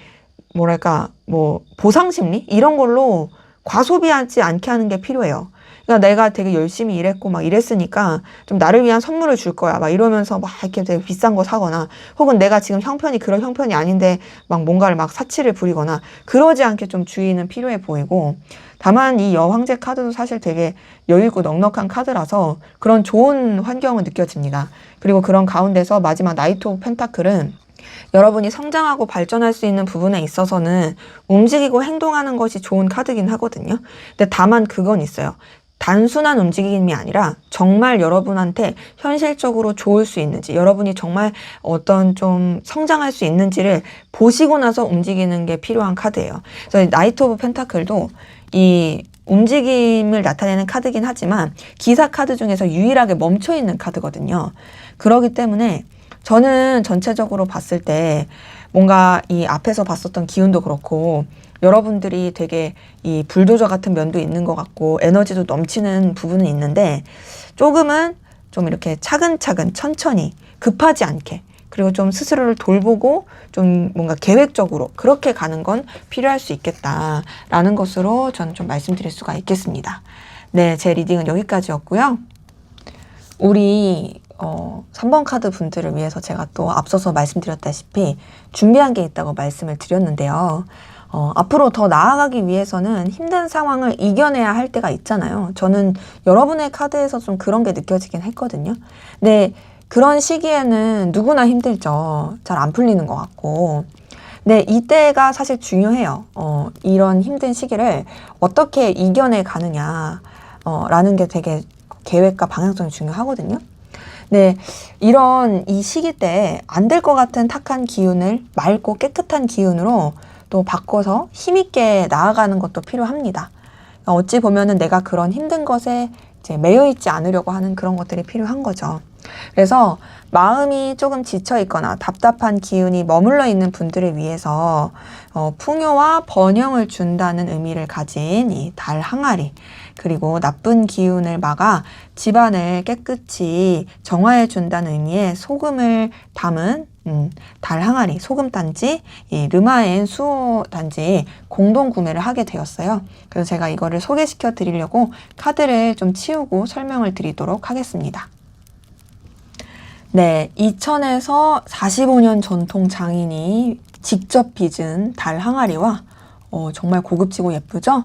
뭐랄까, 뭐 보상심리? 이런 걸로 과소비하지 않게 하는 게 필요해요. 그러니까 내가 되게 열심히 일했고 막 이랬으니까 좀 나를 위한 선물을 줄 거야 막 이러면서 막 이렇게 되게 비싼 거 사거나, 혹은 내가 지금 형편이 그런 형편이 아닌데 막 뭔가를 막 사치를 부리거나 그러지 않게 좀 주의는 필요해 보이고, 다만 이 여왕제 카드도 사실 되게 여유있고 넉넉한 카드라서 그런 좋은 환경은 느껴집니다. 그리고 그런 가운데서 마지막 나이트 오브 펜타클은 여러분이 성장하고 발전할 수 있는 부분에 있어서는 움직이고 행동하는 것이 좋은 카드긴 하거든요. 근데 다만 그건 있어요. 단순한 움직임이 아니라 정말 여러분한테 현실적으로 좋을 수 있는지, 여러분이 정말 어떤 좀 성장할 수 있는지를 보시고 나서 움직이는 게 필요한 카드예요. 그래서 나이트 오브 펜타클도 이 움직임을 나타내는 카드긴 하지만 기사 카드 중에서 유일하게 멈춰있는 카드거든요. 그렇기 때문에 저는 전체적으로 봤을 때 뭔가 이 앞에서 봤었던 기운도 그렇고 여러분들이 되게 이 불도저 같은 면도 있는 것 같고 에너지도 넘치는 부분은 있는데, 조금은 좀 이렇게 차근차근 천천히 급하지 않게, 그리고 좀 스스로를 돌보고 좀 뭔가 계획적으로 그렇게 가는 건 필요할 수 있겠다라는 것으로 저는 좀 말씀드릴 수가 있겠습니다. 네, 제 리딩은 여기까지였고요. 우리 3번 카드 분들을 위해서 제가 또 앞서서 말씀드렸다시피 준비한 게 있다고 말씀을 드렸는데요. 앞으로 더 나아가기 위해서는 힘든 상황을 이겨내야 할 때가 있잖아요. 저는 여러분의 카드에서 좀 그런 게 느껴지긴 했거든요. 근데 그런 시기에는 누구나 힘들죠. 잘 안 풀리는 것 같고. 네, 이때가 사실 중요해요. 이런 힘든 시기를 어떻게 이겨내 가느냐, 라는 게 되게 계획과 방향성이 중요하거든요. 네, 이런 이 시기 때 안 될 것 같은 탁한 기운을 맑고 깨끗한 기운으로 또 바꿔서 힘있게 나아가는 것도 필요합니다. 어찌 보면은 내가 그런 힘든 것에 이제 매여 있지 않으려고 하는 그런 것들이 필요한 거죠. 그래서 마음이 조금 지쳐 있거나 답답한 기운이 머물러 있는 분들을 위해서 풍요와 번영을 준다는 의미를 가진 이 달 항아리, 그리고 나쁜 기운을 막아 집안을 깨끗이 정화해 준다는 의미의 소금을 담은 달 항아리, 소금 단지, 이 르마엔 수호 단지 공동 구매를 하게 되었어요. 그래서 제가 이거를 소개시켜 드리려고 카드를 좀 치우고 설명을 드리도록 하겠습니다. 네, 2000에서 45년 전통 장인이 직접 빚은 달 항아리와 정말 고급지고 예쁘죠?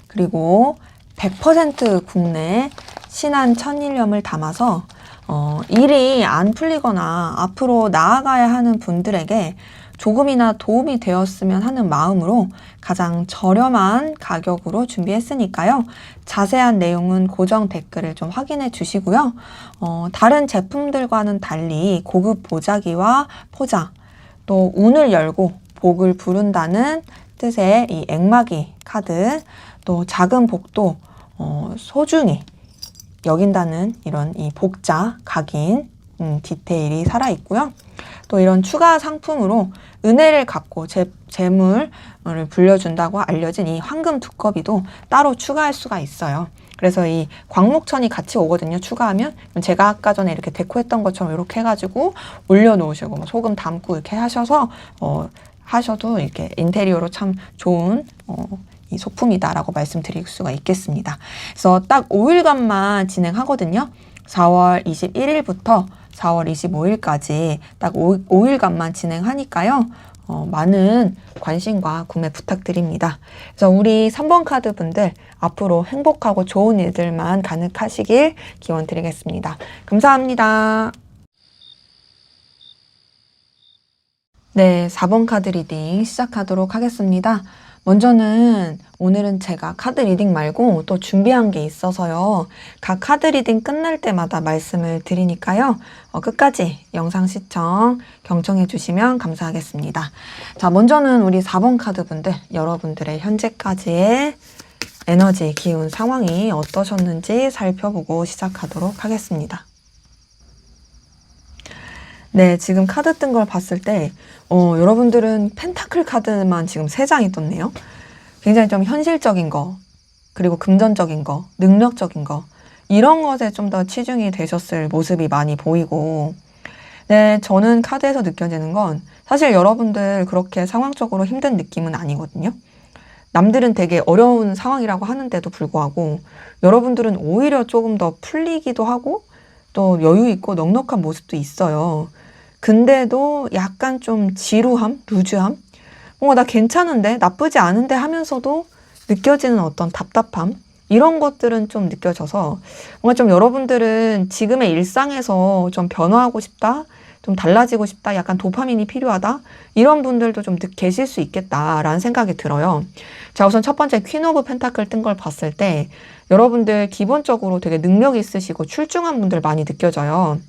그리고 100% 국내 신안 천일염을 담아서 일이 안 풀리거나 앞으로 나아가야 하는 분들에게 조금이나 도움이 되었으면 하는 마음으로 가장 저렴한 가격으로 준비했으니까요. 자세한 내용은 고정 댓글을 좀 확인해 주시고요. 다른 제품들과는 달리 고급 보자기와 포장, 또 운을 열고 복을 부른다는 뜻의 이 액마기 카드, 또 작은 복도 소중히 여긴다는 이런 이 복자, 각인 디테일이 살아있고요. 또 이런 추가 상품으로 은혜를 갚고 재물을 불려준다고 알려진 이 황금 두꺼비도 따로 추가할 수가 있어요. 그래서 이 광목천이 같이 오거든요. 추가하면 제가 아까 전에 이렇게 데코했던 것처럼 이렇게 해가지고 올려놓으시고 뭐 소금 담고 이렇게 하셔서 하셔도 이렇게 인테리어로 참 좋은 이 소품이다라고 말씀드릴 수가 있겠습니다. 그래서 딱 5일간만 진행하거든요. 4월 21일부터 4월 25일까지 딱 5일간만 진행하니까요. 많은 관심과 구매 부탁드립니다. 그래서 우리 3번 카드 분들 앞으로 행복하고 좋은 일들만 가득하시길 기원 드리겠습니다. 감사합니다. 네, 4번 카드 리딩 시작하도록 하겠습니다. 먼저는 오늘은 제가 카드 리딩 말고 또 준비한 게 있어서요. 각 카드 리딩 끝날 때마다 말씀을 드리니까요. 끝까지 영상 시청 경청해 주시면 감사하겠습니다. 자, 먼저는 우리 4번 카드 분들, 여러분들의 현재까지의 에너지, 기운, 상황이 어떠셨는지 살펴보고 시작하도록 하겠습니다. 네, 지금 카드 뜬 걸 봤을 때 여러분들은 펜타클 카드만 지금 3장이 떴네요. 굉장히 좀 현실적인 거, 그리고 금전적인 거, 능력적인 거, 이런 것에 좀 더 치중이 되셨을 모습이 많이 보이고, 네, 저는 카드에서 느껴지는 건 사실 여러분들 그렇게 상황적으로 힘든 느낌은 아니거든요. 남들은 되게 어려운 상황이라고 하는데도 불구하고 여러분들은 오히려 조금 더 풀리기도 하고 또 여유 있고 넉넉한 모습도 있어요. 근데도 약간 좀 지루함, 루즈함, 뭔가 나 괜찮은데, 나쁘지 않은데 하면서도 느껴지는 어떤 답답함, 이런 것들은 좀 느껴져서 뭔가 좀 여러분들은 지금의 일상에서 좀 변화하고 싶다, 좀 달라지고 싶다, 약간 도파민이 필요하다, 이런 분들도 좀 계실 수 있겠다라는 생각이 들어요. 자, 우선 첫 번째 퀸 오브 펜타클 뜬 걸 봤을 때 여러분들 기본적으로 되게 능력 있으시고 출중한 분들 많이 느껴져요.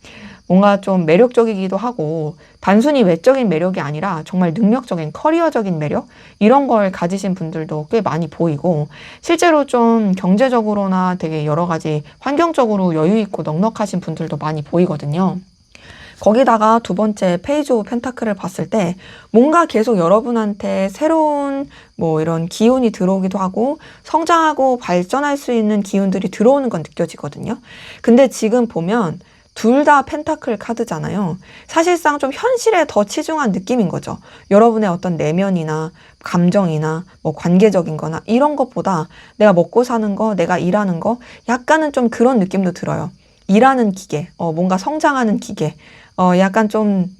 뭔가 좀 매력적이기도 하고 단순히 외적인 매력이 아니라 정말 능력적인 커리어적인 매력, 이런 걸 가지신 분들도 꽤 많이 보이고, 실제로 좀 경제적으로나 되게 여러 가지 환경적으로 여유 있고 넉넉하신 분들도 많이 보이거든요. 거기다가 두 번째 페이지 오브 펜타클을 봤을 때 뭔가 계속 여러분한테 새로운 뭐 이런 기운이 들어오기도 하고 성장하고 발전할 수 있는 기운들이 들어오는 건 느껴지거든요. 근데 지금 보면 둘 다 펜타클 카드잖아요. 사실상 좀 현실에 더 치중한 느낌인 거죠. 여러분의 어떤 내면이나 감정이나 뭐 관계적인 거나 이런 것보다 내가 먹고 사는 거, 내가 일하는 거, 약간은 좀 그런 느낌도 들어요. 일하는 기계, 뭔가 성장하는 기계, 약간 좀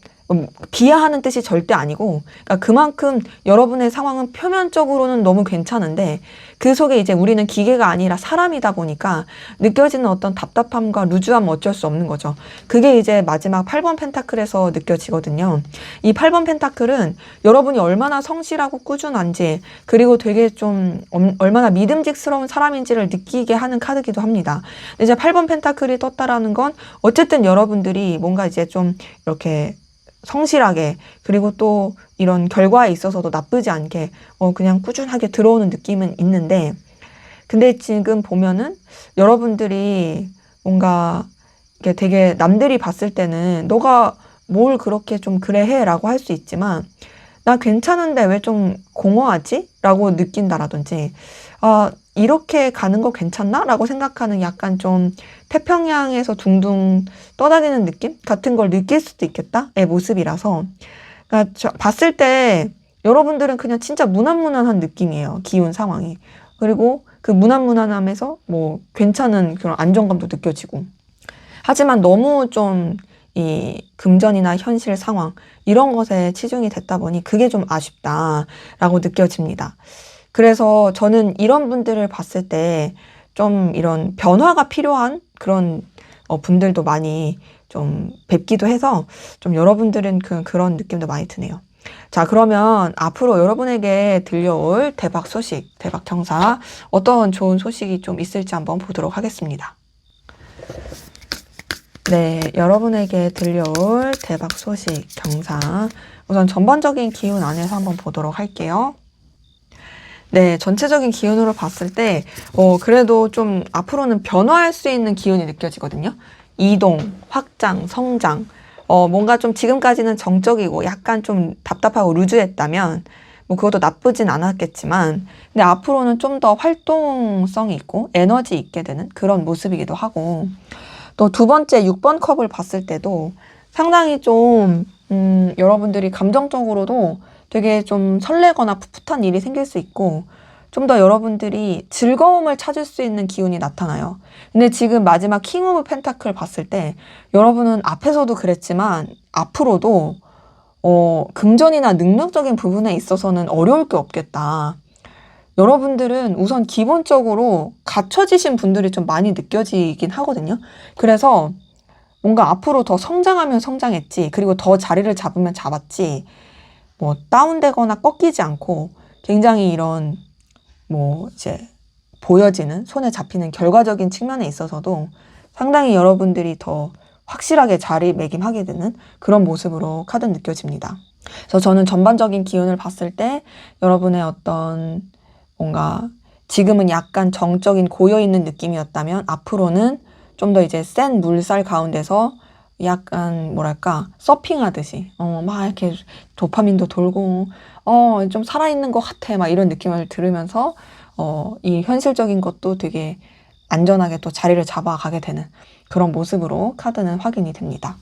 비하하는 뜻이 절대 아니고, 그러니까 그만큼 여러분의 상황은 표면적으로는 너무 괜찮은데 그 속에 이제 우리는 기계가 아니라 사람이다 보니까 느껴지는 어떤 답답함과 루즈함은 어쩔 수 없는 거죠. 그게 이제 마지막 8번 펜타클에서 느껴지거든요. 이 8번 펜타클은 여러분이 얼마나 성실하고 꾸준한지, 그리고 되게 좀 얼마나 믿음직스러운 사람인지를 느끼게 하는 카드기도 합니다. 이제 8번 펜타클이 떴다라는 건 어쨌든 여러분들이 뭔가 이제 좀 이렇게 성실하게, 그리고 또 이런 결과에 있어서도 나쁘지 않게 그냥 꾸준하게 들어오는 느낌은 있는데, 근데 지금 보면은 여러분들이 뭔가 이게 되게 남들이 봤을 때는 너가 뭘 그렇게 좀 그래 해 라고 할 수 있지만, 나 괜찮은데 왜 좀 공허하지? 라고 느낀다라든지, 이렇게 가는 거 괜찮나? 라고 생각하는 약간 좀 태평양에서 둥둥 떠다니는 느낌 같은 걸 느낄 수도 있겠다의 모습이라서, 그러니까 봤을 때 여러분들은 그냥 진짜 무난무난한 느낌이에요. 기운 상황이. 그리고 그 무난무난함에서 뭐 괜찮은 그런 안정감도 느껴지고. 하지만 너무 좀 이 금전이나 현실 상황 이런 것에 치중이 됐다 보니 그게 좀 아쉽다라고 느껴집니다. 그래서 저는 이런 분들을 봤을 때 좀 이런 변화가 필요한 그런 분들도 많이 좀 뵙기도 해서 좀 여러분들은 그런 느낌도 많이 드네요. 자, 그러면 앞으로 여러분에게 들려올 대박 소식, 대박 경사, 어떤 좋은 소식이 좀 있을지 한번 보도록 하겠습니다. 네, 여러분에게 들려올 대박 소식, 경사. 우선 전반적인 기운 안에서 한번 보도록 할게요. 네, 전체적인 기운으로 봤을 때, 그래도 좀 앞으로는 변화할 수 있는 기운이 느껴지거든요. 이동, 확장, 성장. 뭔가 좀 지금까지는 정적이고 약간 좀 답답하고 루즈했다면, 뭐 그것도 나쁘진 않았겠지만, 근데 앞으로는 좀 더 활동성이 있고 에너지 있게 되는 그런 모습이기도 하고, 또 두 번째 6번 컵을 봤을 때도 상당히 좀, 여러분들이 감정적으로도 되게 좀 설레거나 풋풋한 일이 생길 수 있고, 좀 더 여러분들이 즐거움을 찾을 수 있는 기운이 나타나요. 근데 지금 마지막 킹 오브 펜타클 봤을 때 여러분은 앞에서도 그랬지만 앞으로도 금전이나 능력적인 부분에 있어서는 어려울 게 없겠다. 여러분들은 우선 기본적으로 갖춰지신 분들이 좀 많이 느껴지긴 하거든요. 그래서 뭔가 앞으로 더 성장하면 성장했지, 그리고 더 자리를 잡으면 잡았지, 뭐 다운되거나 꺾이지 않고 굉장히 이런 뭐 이제 보여지는, 손에 잡히는 결과적인 측면에 있어서도 상당히 여러분들이 더 확실하게 자리매김하게 되는 그런 모습으로 카드는 느껴집니다. 그래서 저는 전반적인 기운을 봤을 때 여러분의 어떤 뭔가 지금은 약간 정적인 고여있는 느낌이었다면 앞으로는 좀 더 이제 센 물살 가운데서 약간 뭐랄까 서핑하듯이 막 이렇게 도파민도 돌고 좀 살아있는 것 같아 막 이런 느낌을 들으면서 이 현실적인 것도 되게 안전하게 또 자리를 잡아가게 되는 그런 모습으로 카드는 확인이 됩니다.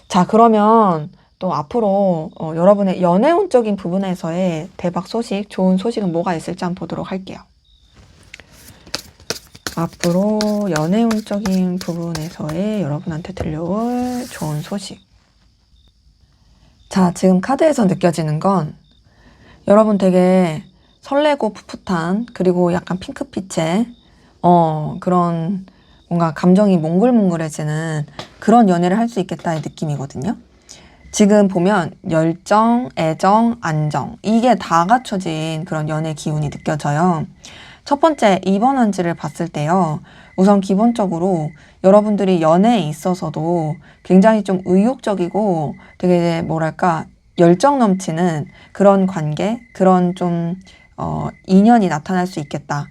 자, 그러면 또 앞으로 여러분의 연애운적인 부분에서의 대박 소식, 좋은 소식은 뭐가 있을지 한번 보도록 할게요. 앞으로 연애운적인 부분에서의 여러분한테 들려올 좋은 소식. 자, 지금 카드에서 느껴지는 건 여러분 되게 설레고 풋풋한, 그리고 약간 핑크빛의 그런 뭔가 감정이 몽글몽글해지는 그런 연애를 할 수 있겠다의 느낌이거든요. 지금 보면 열정, 애정, 안정, 이게 다 갖춰진 그런 연애 기운이 느껴져요. 첫 번째 2번 한지를 봤을 때요. 우선 기본적으로 여러분들이 연애에 있어서도 굉장히 좀 의욕적이고 되게 뭐랄까 열정 넘치는 그런 관계, 그런 좀 인연이 나타날 수 있겠다.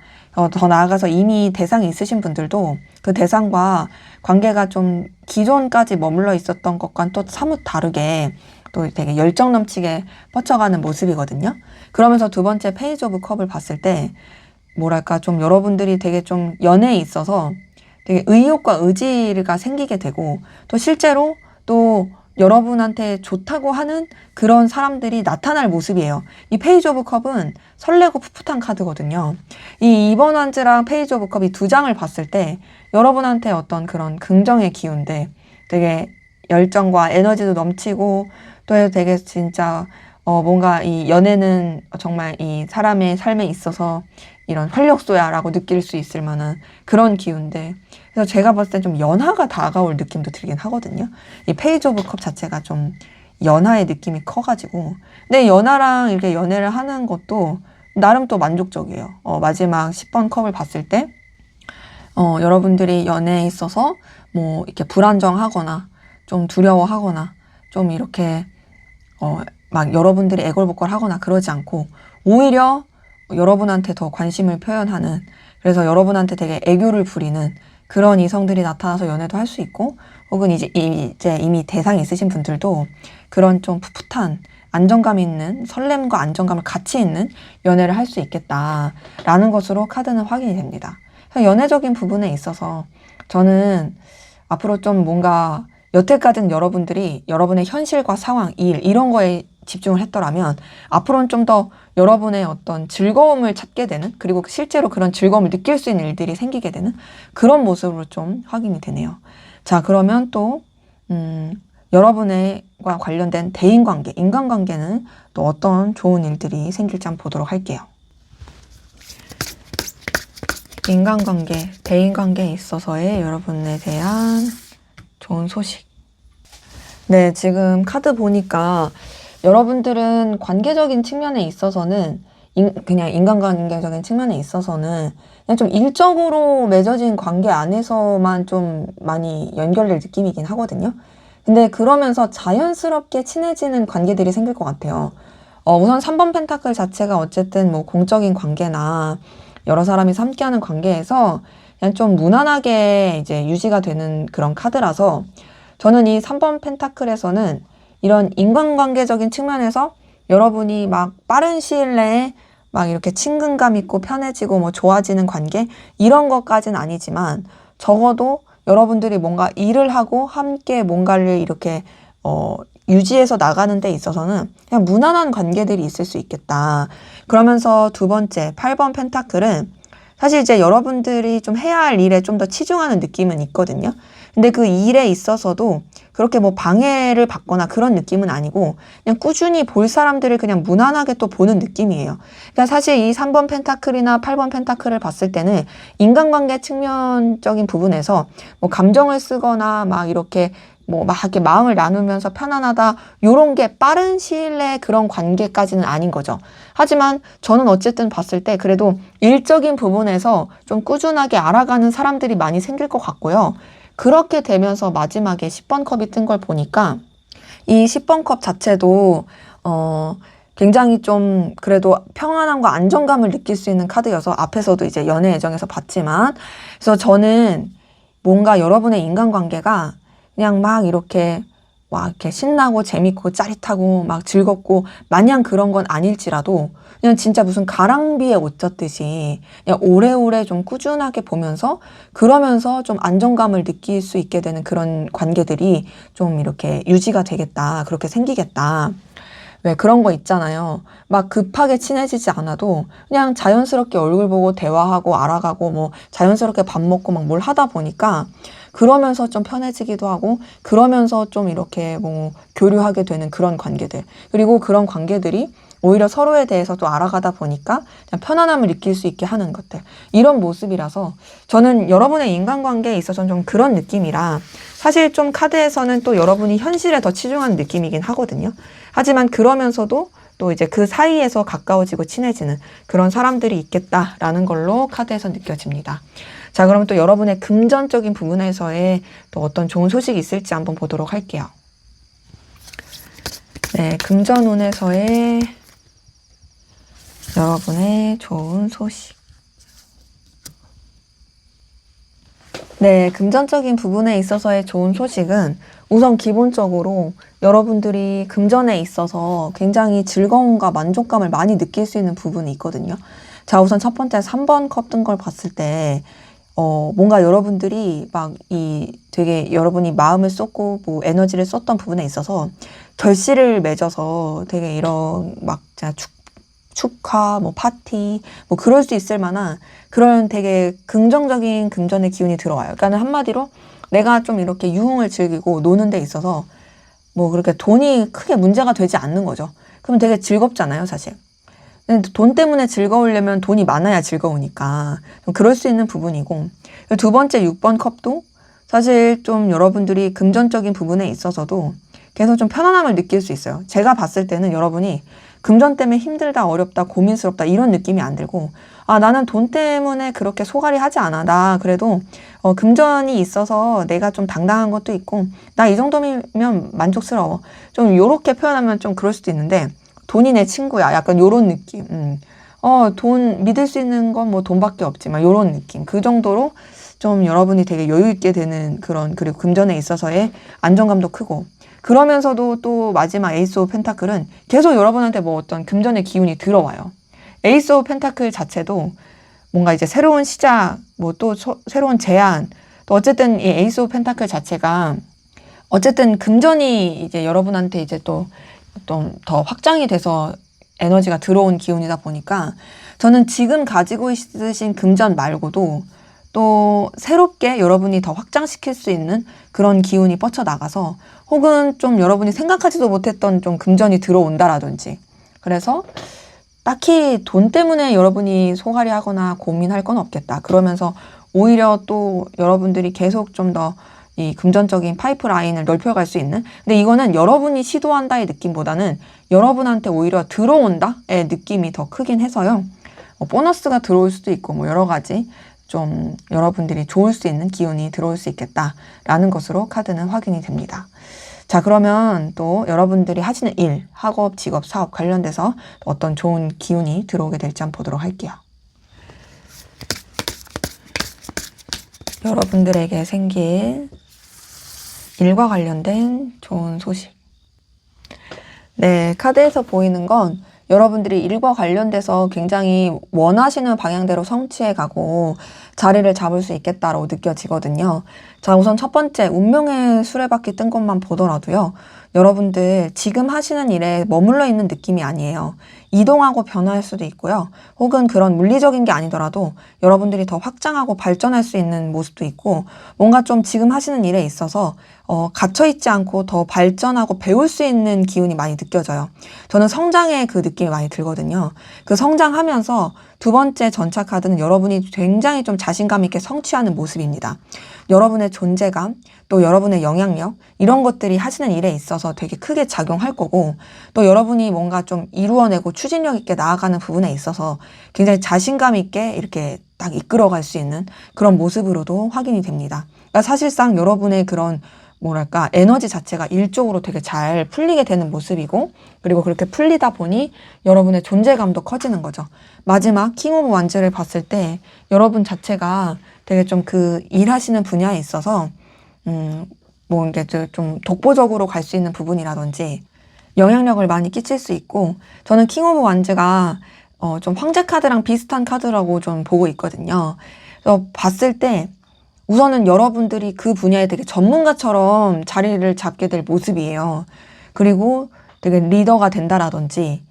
더 나아가서 이미 대상이 있으신 분들도 그 대상과 관계가 좀 기존까지 머물러 있었던 것과는 또 사뭇 다르게 또 되게 열정 넘치게 뻗쳐가는 모습이거든요. 그러면서 두 번째 페이지 오브 컵을 봤을 때 뭐랄까 좀 여러분들이 되게 좀 연애에 있어서 되게 의욕과 의지가 생기게 되고 또 실제로 또 여러분한테 좋다고 하는 그런 사람들이 나타날 모습이에요. 이 페이지 오브 컵은 설레고 풋풋한 카드거든요. 이 2번 환즈랑 페이지 오브 컵이 두 장을 봤을 때 여러분한테 어떤 그런 긍정의 기운들, 되게 열정과 에너지도 넘치고 또 되게 진짜 뭔가 이 연애는 정말 이 사람의 삶에 있어서 이런 활력소야 라고 느낄 수 있을 만한 그런 기운들. 그래서 제가 봤을 땐 좀 연하가 다가올 느낌도 들긴 하거든요. 이 페이지 오브 컵 자체가 좀 연하의 느낌이 커가지고. 근데 연하랑 이렇게 연애를 하는 것도 나름 또 만족적이에요. 마지막 10번 컵을 봤을 때, 여러분들이 연애에 있어서 뭐 이렇게 불안정하거나 좀 두려워하거나 좀 이렇게, 막 여러분들이 애걸복걸하거나 그러지 않고 오히려 여러분한테 더 관심을 표현하는, 그래서 여러분한테 되게 애교를 부리는 그런 이성들이 나타나서 연애도 할 수 있고, 혹은 이제 이미 대상이 있으신 분들도 그런 좀 풋풋한 안정감 있는 설렘과 안정감을 같이 있는 연애를 할 수 있겠다라는 것으로 카드는 확인이 됩니다. 연애적인 부분에 있어서 저는 앞으로 좀 뭔가 여태까지는 여러분들이 여러분의 현실과 상황, 일 이런 거에 집중을 했더라면 앞으로는 좀 더 여러분의 어떤 즐거움을 찾게 되는, 그리고 실제로 그런 즐거움을 느낄 수 있는 일들이 생기게 되는 그런 모습으로 좀 확인이 되네요. 자, 그러면 또 여러분과 관련된 대인관계, 인간관계는 또 어떤 좋은 일들이 생길지 한번 보도록 할게요. 인간관계, 대인관계에 있어서의 여러분에 대한 좋은 소식. 네, 지금 카드 보니까 여러분들은 관계적인 측면에 있어서는 그냥 인간관계적인 측면에 있어서는 그냥 좀 일적으로 맺어진 관계 안에서만 좀 많이 연결될 느낌이긴 하거든요. 근데 그러면서 자연스럽게 친해지는 관계들이 생길 것 같아요. 우선 3번 펜타클 자체가 어쨌든 뭐 공적인 관계나 여러 사람이 함께하는 관계에서 그냥 좀 무난하게 이제 유지가 되는 그런 카드라서 저는 이 3번 펜타클에서는 이런 인간관계적인 측면에서 여러분이 막 빠른 시일 내에 막 이렇게 친근감 있고 편해지고 뭐 좋아지는 관계 이런 것까지는 아니지만 적어도 여러분들이 뭔가 일을 하고 함께 뭔가를 이렇게 유지해서 나가는 데 있어서는 그냥 무난한 관계들이 있을 수 있겠다. 그러면서 두 번째 8번 펜타클은 사실 이제 여러분들이 좀 해야 할 일에 좀 더 치중하는 느낌은 있거든요. 근데 그 일에 있어서도 그렇게 뭐 방해를 받거나 그런 느낌은 아니고 그냥 꾸준히 볼 사람들을 그냥 무난하게 또 보는 느낌이에요. 그러니까 사실 이 3번 펜타클이나 8번 펜타클을 봤을 때는 인간관계 측면적인 부분에서 뭐 감정을 쓰거나 막 이렇게 뭐 막 이렇게 마음을 나누면서 편안하다 요런 게 빠른 시일 내에 그런 관계까지는 아닌 거죠. 하지만 저는 어쨌든 봤을 때 그래도 일적인 부분에서 좀 꾸준하게 알아가는 사람들이 많이 생길 것 같고요. 그렇게 되면서 마지막에 10번 컵이 뜬 걸 보니까 이 10번 컵 자체도 굉장히 좀 그래도 평안함과 안정감을 느낄 수 있는 카드여서 앞에서도 이제 연애 애정에서 봤지만 그래서 저는 뭔가 여러분의 인간관계가 그냥 막 이렇게 신나고 재밌고 짜릿하고 막 즐겁고 마냥 그런 건 아닐지라도 그냥 진짜 무슨 가랑비에 옷 젖듯이 그냥 오래오래 좀 꾸준하게 보면서 그러면서 좀 안정감을 느낄 수 있게 되는 그런 관계들이 좀 이렇게 유지가 되겠다. 그렇게 생기겠다. 왜 그런 거 있잖아요. 막 급하게 친해지지 않아도 그냥 자연스럽게 얼굴 보고 대화하고 알아가고 뭐 자연스럽게 밥 먹고 막 뭘 하다 보니까 그러면서 좀 편해지기도 하고 그러면서 좀 이렇게 뭐 교류하게 되는 그런 관계들. 그리고 그런 관계들이 오히려 서로에 대해서 또 알아가다 보니까 그냥 편안함을 느낄 수 있게 하는 것들. 이런 모습이라서 저는 여러분의 인간관계에 있어서는 좀 그런 느낌이라 사실 좀 카드에서는 또 여러분이 현실에 더 치중하는 느낌이긴 하거든요. 하지만 그러면서도 또 이제 그 사이에서 가까워지고 친해지는 그런 사람들이 있겠다라는 걸로 카드에서 느껴집니다. 자, 그럼 또 여러분의 금전적인 부분에서의 또 어떤 좋은 소식이 있을지 한번 보도록 할게요. 네, 금전운에서의 여러분의 좋은 소식. 네, 금전적인 부분에 있어서의 좋은 소식은 우선 기본적으로 여러분들이 금전에 있어서 굉장히 즐거움과 만족감을 많이 느낄 수 있는 부분이 있거든요. 자, 우선 첫 번째 3번 컵 뜬 걸 봤을 때 뭔가 여러분들이 되게 여러분이 마음을 쏟고 뭐 에너지를 썼던 부분에 있어서 결실을 맺어서 되게 이런 진짜 축하, 뭐 파티, 뭐 그럴 수 있을 만한 그런 되게 긍정적인 금전의 기운이 들어와요. 그러니까 한마디로 내가 좀 이렇게 유흥을 즐기고 노는 데 있어서 뭐 그렇게 돈이 크게 문제가 되지 않는 거죠. 그럼 되게 즐겁잖아요, 사실. 근데 돈 때문에 즐거우려면 돈이 많아야 즐거우니까 좀 그럴 수 있는 부분이고, 두 번째 6번 컵도 사실 좀 여러분들이 금전적인 부분에 있어서도 계속 좀 편안함을 느낄 수 있어요. 제가 봤을 때는 여러분이 금전 때문에 힘들다, 어렵다, 고민스럽다 이런 느낌이 안 들고, 나는 돈 때문에 그렇게 소갈이 하지 않아. 나 그래도 금전이 있어서 내가 좀 당당한 것도 있고, 나 이 정도면 만족스러워. 좀 요렇게 표현하면 좀 그럴 수도 있는데, 돈이 내 친구야. 약간 요런 느낌. 돈 믿을 수 있는 건 뭐 돈밖에 없지만 요런 느낌. 그 정도로 좀 여러분이 되게 여유 있게 되는 그리고 금전에 있어서의 안정감도 크고, 그러면서도 또 마지막 에이스 오브 펜타클은 계속 여러분한테 뭐 어떤 금전의 기운이 들어와요. 에이스 오브 펜타클 자체도 뭔가 이제 새로운 시작, 뭐 또 새로운 제안, 또 어쨌든 이 에이스 오브 펜타클 자체가 어쨌든 금전이 이제 여러분한테 이제 또 좀 더 확장이 돼서 에너지가 들어온 기운이다 보니까 저는 지금 가지고 있으신 금전 말고도 또 새롭게 여러분이 더 확장시킬 수 있는 그런 기운이 뻗쳐나가서 혹은 좀 여러분이 생각하지도 못했던 좀 금전이 들어온다라든지, 그래서 딱히 돈 때문에 여러분이 소갈이 하거나 고민할 건 없겠다. 그러면서 오히려 또 여러분들이 계속 좀 더 이 금전적인 파이프라인을 넓혀갈 수 있는, 근데 이거는 여러분이 시도한다의 느낌보다는 여러분한테 오히려 들어온다의 느낌이 더 크긴 해서요. 보너스가 들어올 수도 있고 뭐 여러 가지 좀 여러분들이 좋을 수 있는 기운이 들어올 수 있겠다라는 것으로 카드는 확인이 됩니다. 자, 그러면 또 여러분들이 하시는 일, 학업, 직업, 사업 관련돼서 어떤 좋은 기운이 들어오게 될지 한번 보도록 할게요. 여러분들에게 생길 일과 관련된 좋은 소식. 네, 카드에서 보이는 건 여러분들이 일과 관련돼서 굉장히 원하시는 방향대로 성취해 가고 자리를 잡을 수 있겠다라고 느껴지거든요. 자, 우선 첫 번째, 운명의 수레바퀴 뜬 것만 보더라도요. 여러분들 지금 하시는 일에 머물러 있는 느낌이 아니에요. 이동하고 변화할 수도 있고요. 혹은 그런 물리적인 게 아니더라도 여러분들이 더 확장하고 발전할 수 있는 모습도 있고, 뭔가 좀 지금 하시는 일에 있어서 갇혀있지 않고 더 발전하고 배울 수 있는 기운이 많이 느껴져요. 저는 성장의 그 느낌이 많이 들거든요. 그 성장하면서 두 번째 전차 카드는 여러분이 굉장히 좀 자신감 있게 성취하는 모습입니다. 여러분의 존재감, 또 여러분의 영향력, 이런 것들이 하시는 일에 있어서 되게 크게 작용할 거고, 또 여러분이 뭔가 좀 이루어내고 추진력 있게 나아가는 부분에 있어서 굉장히 자신감 있게 이렇게 딱 이끌어갈 수 있는 그런 모습으로도 확인이 됩니다. 그러니까 사실상 여러분의 그런 뭐랄까 에너지 자체가 일적으로 되게 잘 풀리게 되는 모습이고, 그리고 그렇게 풀리다 보니 여러분의 존재감도 커지는 거죠. 마지막 킹 오브 완즈를 봤을 때 여러분 자체가 되게 좀 그 일하시는 분야에 있어서 뭐 이게 좀 독보적으로 갈 수 있는 부분이라든지 영향력을 많이 끼칠 수 있고, 저는 킹 오브 완즈가 좀 황제 카드랑 비슷한 카드라고 좀 보고 있거든요. 그래서 봤을 때 우선은 여러분들이 그 분야에 되게 전문가처럼 자리를 잡게 될 모습이에요. 그리고 되게 리더가 된다라든지,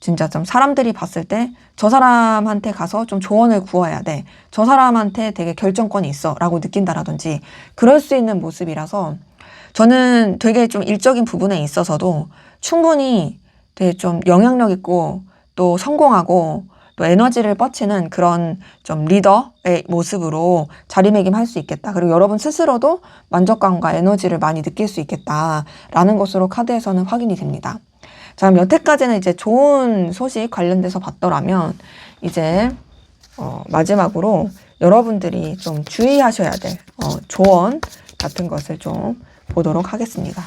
진짜 좀 사람들이 봤을 때 저 사람한테 가서 좀 조언을 구해야 돼. 저 사람한테 되게 결정권이 있어. 라고 느낀다라든지, 그럴 수 있는 모습이라서 저는 되게 좀 일적인 부분에 있어서도 충분히 되게 좀 영향력 있고 또 성공하고 또 에너지를 뻗치는 그런 좀 리더의 모습으로 자리매김할 수 있겠다. 그리고 여러분 스스로도 만족감과 에너지를 많이 느낄 수 있겠다라는 것으로 카드에서는 확인이 됩니다. 자, 그럼 여태까지는 이제 좋은 소식 관련돼서 봤더라면 이제 마지막으로 여러분들이 좀 주의하셔야 될 조언 같은 것을 좀 보도록 하겠습니다.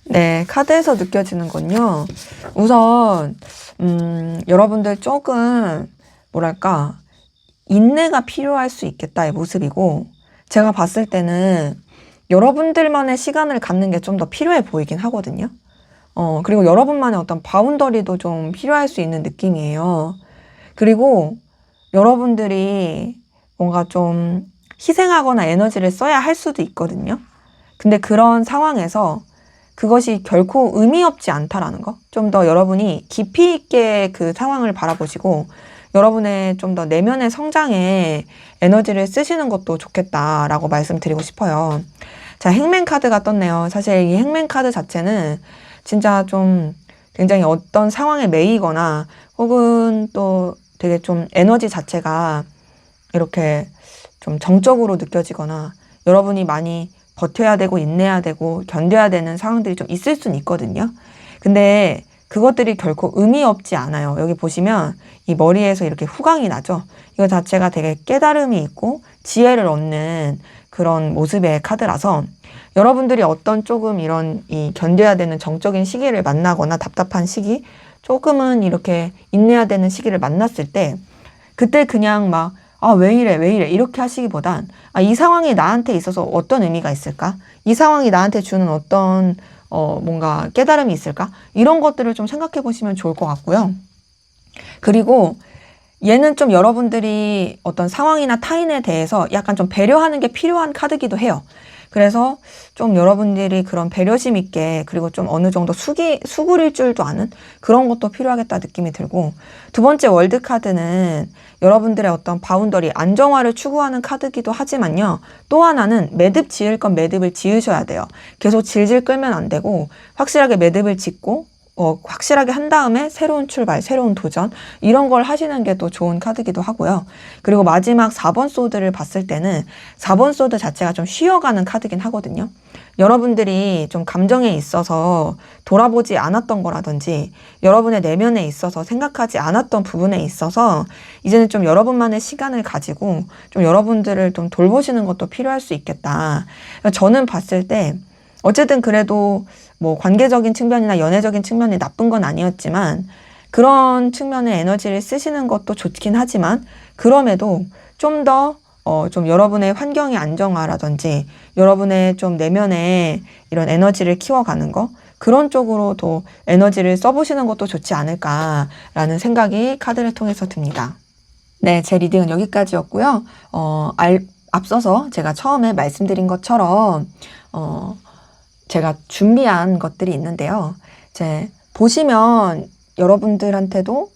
네, 카드에서 느껴지는 건요. 우선 여러분들 조금 뭐랄까 인내가 필요할 수 있겠다의 모습이고, 제가 봤을 때는 여러분들만의 시간을 갖는 게 좀 더 필요해 보이긴 하거든요. 그리고 여러분만의 어떤 바운더리도 좀 필요할 수 있는 느낌이에요. 그리고 여러분들이 뭔가 좀 희생하거나 에너지를 써야 할 수도 있거든요. 근데 그런 상황에서 그것이 결코 의미 없지 않다라는 거. 좀 더 여러분이 깊이 있게 그 상황을 바라보시고 여러분의 좀 더 내면의 성장에 에너지를 쓰시는 것도 좋겠다라고 말씀드리고 싶어요. 자, 행맨 카드가 떴네요. 사실 이 행맨 카드 자체는 진짜 좀 굉장히 어떤 상황에 매이거나 혹은 또 되게 좀 에너지 자체가 이렇게 좀 정적으로 느껴지거나 여러분이 많이 버텨야 되고 인내해야 되고 견뎌야 되는 상황들이 좀 있을 수는 있거든요. 근데 그것들이 결코 의미 없지 않아요. 여기 보시면 이 머리에서 이렇게 후광이 나죠. 이거 자체가 되게 깨달음이 있고 지혜를 얻는 그런 모습의 카드라서 여러분들이 어떤 조금 이런 이 견뎌야 되는 정적인 시기를 만나거나 답답한 시기, 조금은 이렇게 인내해야 되는 시기를 만났을 때 그때 그냥 막 왜 이래, 왜 이래, 이렇게 하시기보단, 이 상황이 나한테 있어서 어떤 의미가 있을까? 이 상황이 나한테 주는 어떤, 뭔가 깨달음이 있을까? 이런 것들을 좀 생각해 보시면 좋을 것 같고요. 그리고 얘는 좀 여러분들이 어떤 상황이나 타인에 대해서 약간 좀 배려하는 게 필요한 카드기도 해요. 그래서 좀 여러분들이 그런 배려심 있게 그리고 좀 어느 정도 수구릴 줄도 아는 그런 것도 필요하겠다 느낌이 들고 두 번째 월드 카드는 여러분들의 어떤 바운더리, 안정화를 추구하는 카드기도 하지만요. 또 하나는 매듭 지을 건 매듭을 지으셔야 돼요. 계속 질질 끌면 안 되고 확실하게 매듭을 짓고 확실하게 한 다음에 새로운 출발, 새로운 도전 이런 걸 하시는 게 또 좋은 카드기도 하고요. 그리고 마지막 4번 소드를 봤을 때는 4번 소드 자체가 좀 쉬어가는 카드긴 하거든요. 여러분들이 좀 감정에 있어서 돌아보지 않았던 거라든지 여러분의 내면에 있어서 생각하지 않았던 부분에 있어서 이제는 좀 여러분만의 시간을 가지고 좀 여러분들을 좀 돌보시는 것도 필요할 수 있겠다. 저는 봤을 때 어쨌든 그래도 뭐 관계적인 측면이나 연애적인 측면이 나쁜 건 아니었지만 그런 측면의 에너지를 쓰시는 것도 좋긴 하지만 그럼에도 좀 더 좀 여러분의 환경의 안정화라든지 여러분의 좀 내면에 이런 에너지를 키워가는 거 그런 쪽으로 더 에너지를 써보시는 것도 좋지 않을까라는 생각이 카드를 통해서 듭니다. 네, 제 리딩은 여기까지였고요. 앞서서 제가 처음에 말씀드린 것처럼 제가 준비한 것들이 있는데요. 이제 보시면 여러분들한테도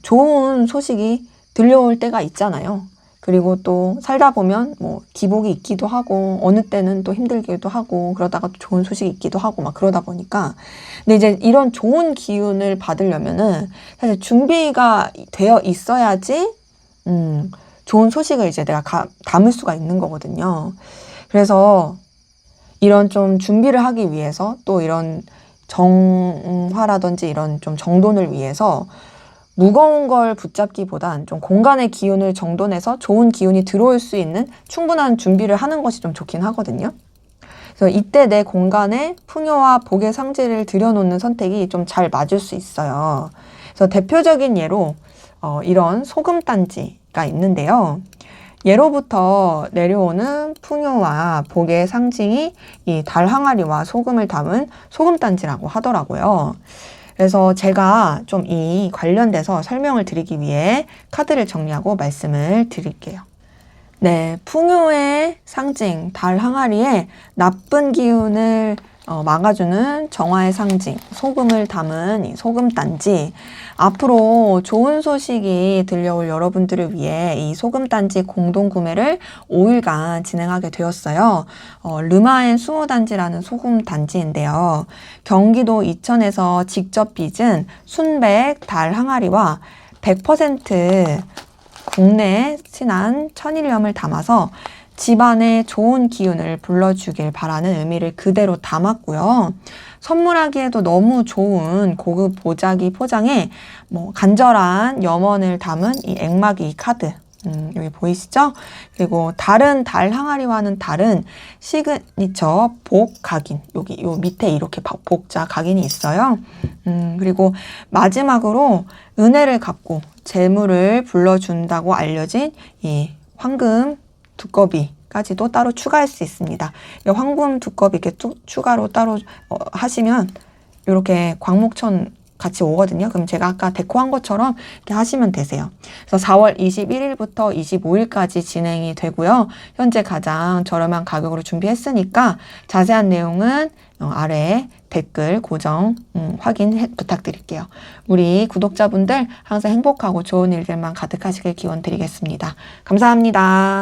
좋은 소식이 들려올 때가 있잖아요. 그리고 또 살다 보면 뭐 기복이 있기도 하고 어느 때는 또 힘들기도 하고 그러다가 또 좋은 소식이 있기도 하고 막 그러다 보니까 근데 이제 이런 좋은 기운을 받으려면은 사실 준비가 되어 있어야지 좋은 소식을 이제 내가 담을 수가 있는 거거든요. 그래서 이런 좀 준비를 하기 위해서 또 이런 정화라든지 이런 좀 정돈을 위해서 무거운 걸 붙잡기보단 좀 공간의 기운을 정돈해서 좋은 기운이 들어올 수 있는 충분한 준비를 하는 것이 좀 좋긴 하거든요. 그래서 이때 내 공간에 풍요와 복의 상징을 들여놓는 선택이 좀 잘 맞을 수 있어요. 그래서 대표적인 예로 이런 소금단지가 있는데요. 예로부터 내려오는 풍요와 복의 상징이 이 달 항아리와 소금을 담은 소금단지라고 하더라고요. 그래서 제가 좀 이 관련돼서 설명을 드리기 위해 카드를 정리하고 말씀을 드릴게요. 네, 풍요의 상징, 달 항아리에 나쁜 기운을 막아주는 정화의 상징, 소금을 담은 이 소금단지. 앞으로 좋은 소식이 들려올 여러분들을 위해 이 소금단지 공동구매를 5일간 진행하게 되었어요. 르마엔 수호단지라는 소금단지인데요. 경기도 이천에서 직접 빚은 순백 달 항아리와 100% 국내 친한 천일염을 담아서 집안에 좋은 기운을 불러주길 바라는 의미를 그대로 담았고요. 선물하기에도 너무 좋은 고급 보자기 포장에 뭐 간절한 염원을 담은 이 액마기 카드. 여기 보이시죠? 그리고 다른 달 항아리와는 다른 시그니처 복 각인. 여기 요 밑에 이렇게 복자 각인이 있어요. 그리고 마지막으로 은혜를 갚고 재물을 불러준다고 알려진 이 황금 두꺼비까지도 따로 추가할 수 있습니다. 이 황금 두꺼비 이렇게 추가로 따로 하시면 이렇게 광목천 같이 오거든요. 그럼 제가 아까 데코한 것처럼 이렇게 하시면 되세요. 그래서 4월 21일부터 25일까지 진행이 되고요. 현재 가장 저렴한 가격으로 준비했으니까 자세한 내용은 아래 댓글 고정 확인 부탁드릴게요. 우리 구독자분들 항상 행복하고 좋은 일들만 가득하시길 기원 드리겠습니다. 감사합니다.